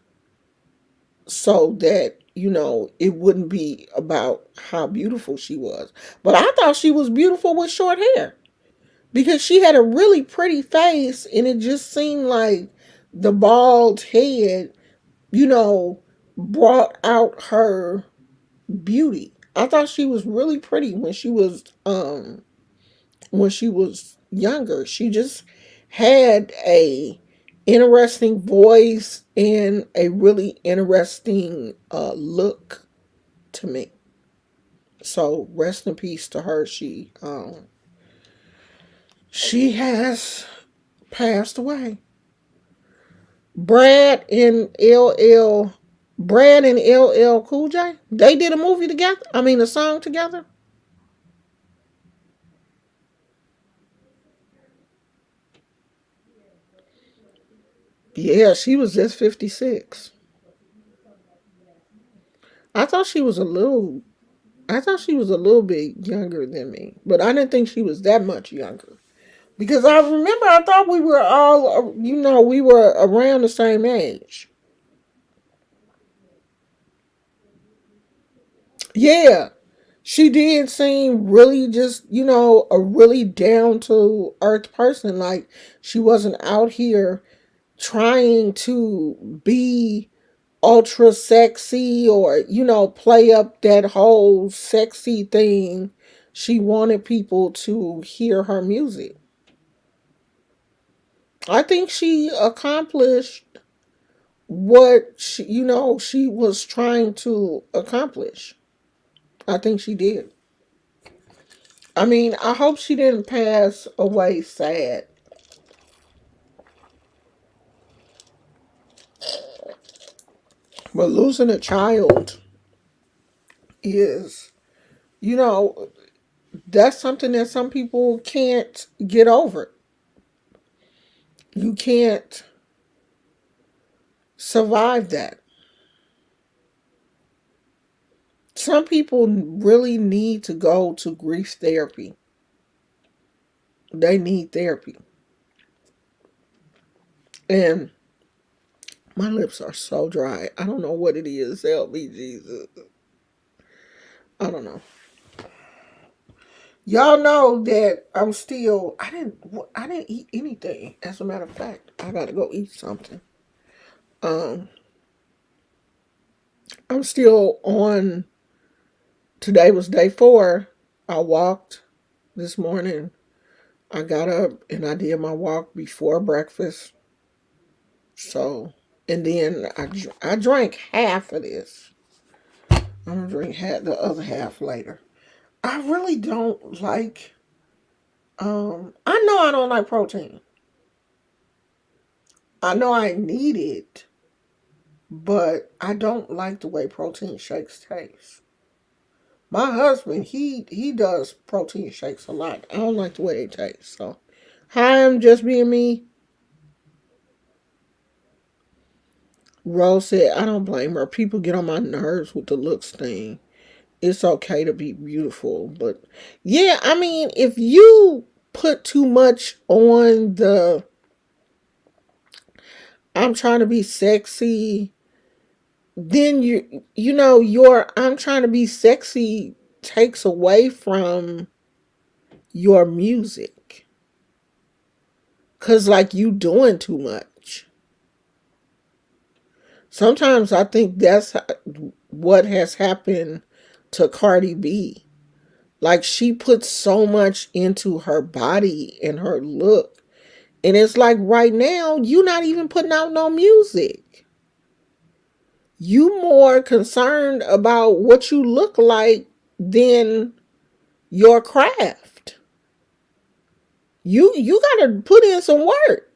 so that, it wouldn't be about how beautiful she was. But I thought she was beautiful with short hair because she had a really pretty face, and it just seemed like the bald head, you know, brought out her beauty. I thought she was really pretty when she was younger. She just had a interesting voice and a really interesting look to me. So rest in peace to her. She has passed away. Brad and LL Brad and LL Cool J, they did a movie together. I mean, a song together. Yeah, she was just 56. I thought she was a little I thought she was a little bit younger than me, but I didn't think she was that much younger. Because I remember I thought we were all, we were around the same age. Yeah, she did seem really just, a really down to earth person. Like she wasn't out here trying to be ultra sexy or, play up that whole sexy thing. She wanted people to hear her music. I think she accomplished what she was trying to accomplish. I think she did. I mean, I hope she didn't pass away sad. But losing a child is, you know, that's something that some people can't get over. You can't survive that. Some people really need to go to grief therapy. They need therapy. And my lips are so dry. I don't know what it is. Help me, Jesus. I don't know. Y'all know that I didn't eat anything. As a matter of fact, I gotta go eat something. Um, I'm still on. Today was day 4. I walked this morning. I got up and I did my walk before breakfast. So, and then I drank half of this. I'm gonna drink the other half later. I really don't like. I know I don't like protein. I know I need it, but I don't like the way protein shakes taste. My husband, he does protein shakes a lot. I don't like the way they taste. So, hi, I'm just being me. Rose said, I don't blame her. People get on my nerves with the looks thing. It's okay to be beautiful, but yeah, I mean, if you put too much on the I'm trying to be sexy, then your I'm trying to be sexy takes away from your music, cuz like you doing too much. Sometimes I think that's what has happened to Cardi B. Like, she puts so much into her body and her look. And it's like right now, you're not even putting out no music. You more concerned about what you look like than your craft. You gotta put in some work.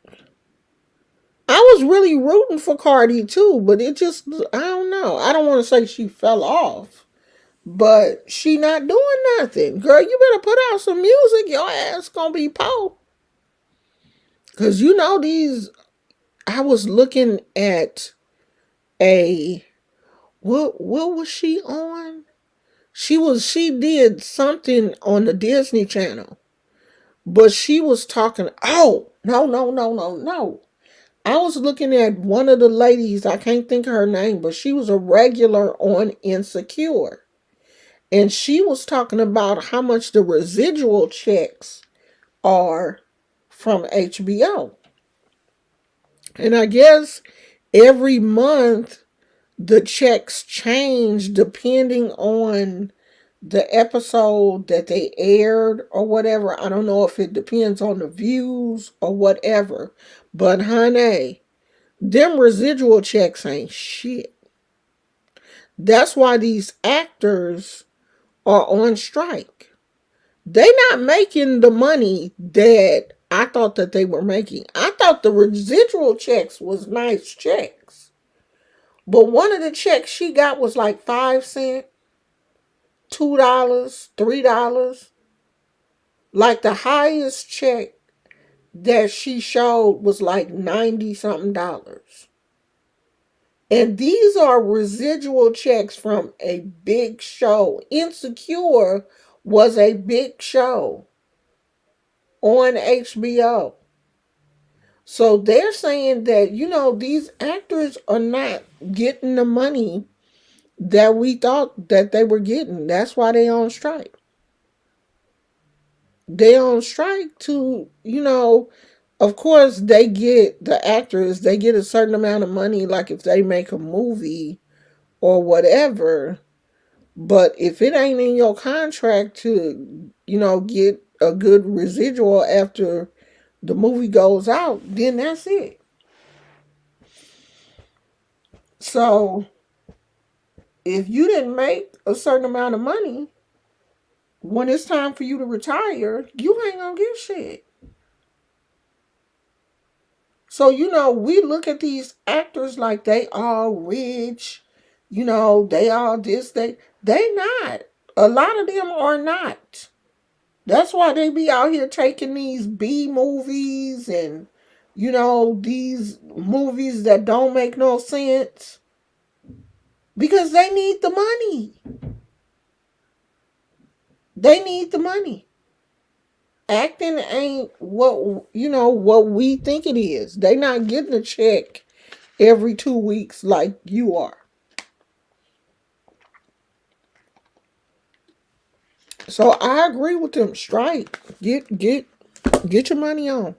I was really rooting for Cardi too, but it just, I don't know. I don't want to say she fell off, but she not doing nothing. Girl, you better put out some music. Your ass gonna be po. Cause you know these. I was looking at a what was she on? She did something on the Disney Channel, but she was talking. Oh, no. I was looking at one of the ladies, I can't think of her name, but she was a regular on Insecure. And she was talking about how much the residual checks are from HBO. And I guess every month the checks change depending on the episode that they aired or whatever. I don't know if it depends on the views or whatever. But honey, them residual checks ain't shit. That's why these actors are on strike. They not making the money that I thought that they were making. I thought the residual checks was nice checks. But one of the checks she got was like 5 cents, $2, $3. Like the highest check that she showed was like 90 something dollars. And these are residual checks from a big show. Insecure was a big show on HBO. So they're saying that, these actors are not getting the money that we thought that they were getting. That's why they on strike. They on strike to, of course the actors, they get a certain amount of money, like if they make a movie or whatever. But if it ain't in your contract to, get a good residual after the movie goes out, then that's it. So if you didn't make a certain amount of money, when it's time for you to retire, you ain't gonna get shit. So, we look at these actors like they all rich, they all this, they not. A lot of them are not. That's why they be out here taking these B movies and, these movies that don't make no sense. Because they need the money. They need the money. Acting ain't what we think it is. They not getting a check every 2 weeks like you are. So I agree with them. Strike. Get your money on.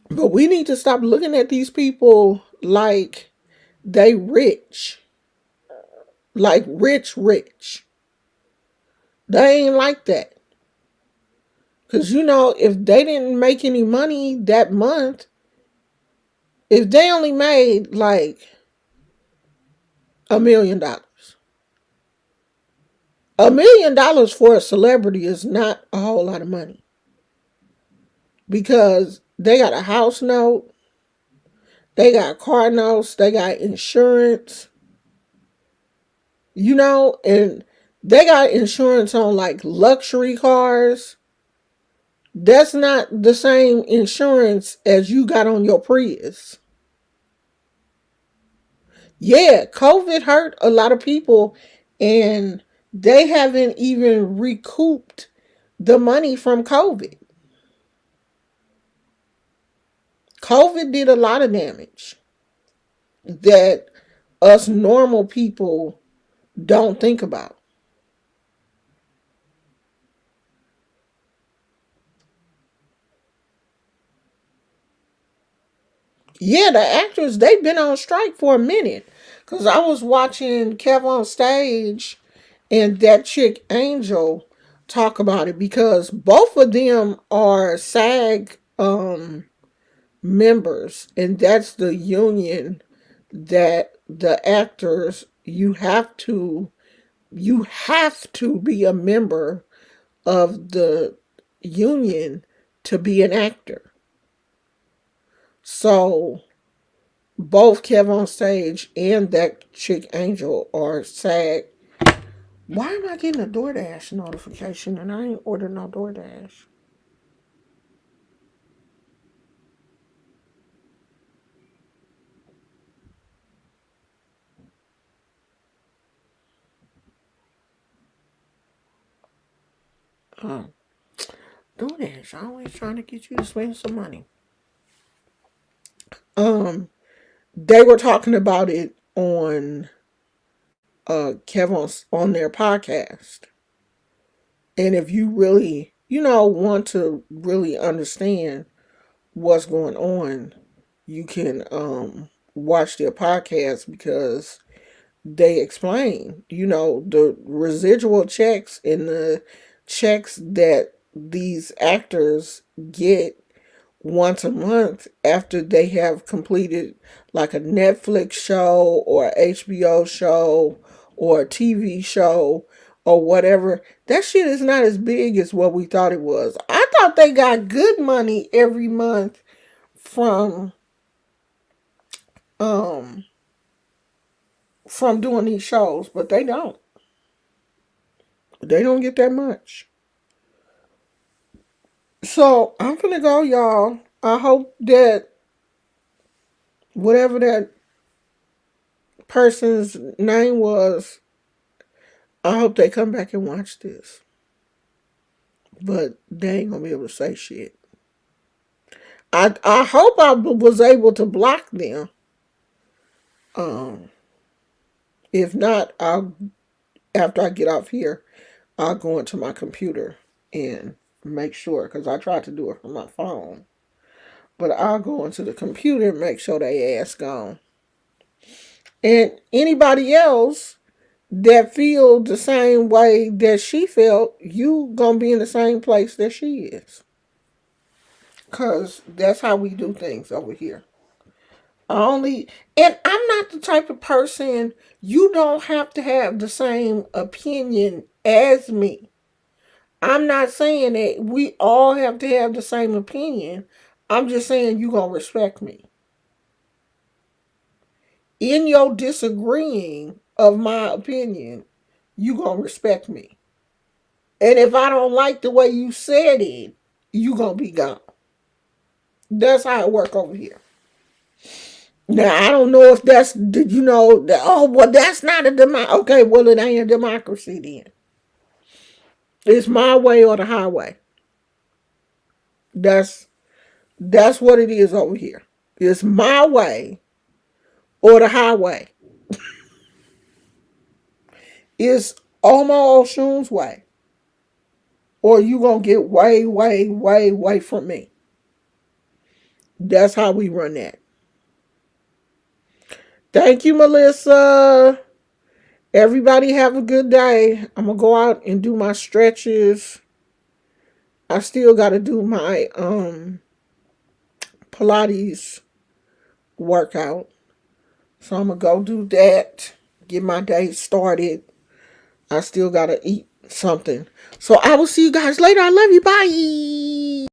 But we need to stop looking at these people like they rich. Like rich. They ain't like that. Because, if they didn't make any money that month, if they only made like $1 million, $1 million for a celebrity is not a whole lot of money. Because they got a house note, they got car notes, they got insurance, and they got insurance on like luxury cars. That's not the same insurance as you got on your Prius. Yeah, COVID hurt a lot of people, and they haven't even recouped the money from COVID. COVID did a lot of damage that us normal people don't think about. Yeah, the actors, they've been on strike for a minute. Because I was watching Kev on Stage and that chick Angel talk about it, because both of them are SAG members, and that's the union that the actors, you have to be a member of the union to be an actor. So both Kev on Stage and that chick Angel are SAG. Why am I getting a DoorDash notification and I ain't ordered no DoorDash? Oh, DoorDash always trying to get you to spend some money. Um, they were talking about it on Kevin's on their podcast. And if you really, want to really understand what's going on, you can watch their podcast, because they explain, the residual checks and the checks that these actors get once a month after they have completed like a Netflix show or a HBO show or a TV show or whatever. That shit is not as big as what we thought it was. I thought they got good money every month from um from doing these shows, but they don't. They don't get that much. So I'm gonna go, y'all. I hope that whatever that person's name was, I hope they come back and watch this. But they ain't gonna be able to say shit. I hope I was able to block them. Um, if not, I'll after I get off here, I'll go into my computer and make sure, because I tried to do it from my phone. But I'll go into the computer and make sure they ass gone. And anybody else that feel the same way that she felt, you gonna be in the same place that she is. Cause that's how we do things over here. Only, and I'm not the type of person, you don't have to have the same opinion as me. I'm not saying that we all have to have the same opinion. I'm just saying you gonna respect me. In your disagreeing of my opinion, you gonna respect me. And if I don't like the way you said it, you gonna be gone. That's how it work over here. Now I don't know if that's, did you know that, oh well, that's not a democracy. Okay, well it ain't a democracy then. It's my way or the highway. That's that's what it is over here. It's my way or the highway. It's Omar Oshun's way. Or you gonna get way, way, way, way from me. That's how we run that. Thank you, Melissa. Everybody have a good day. I'm gonna go out and do my stretches. I still gotta do my Pilates workout. So I'm gonna go do that. Get my day started. I still gotta eat something. So I will see you guys later. I love you. Bye.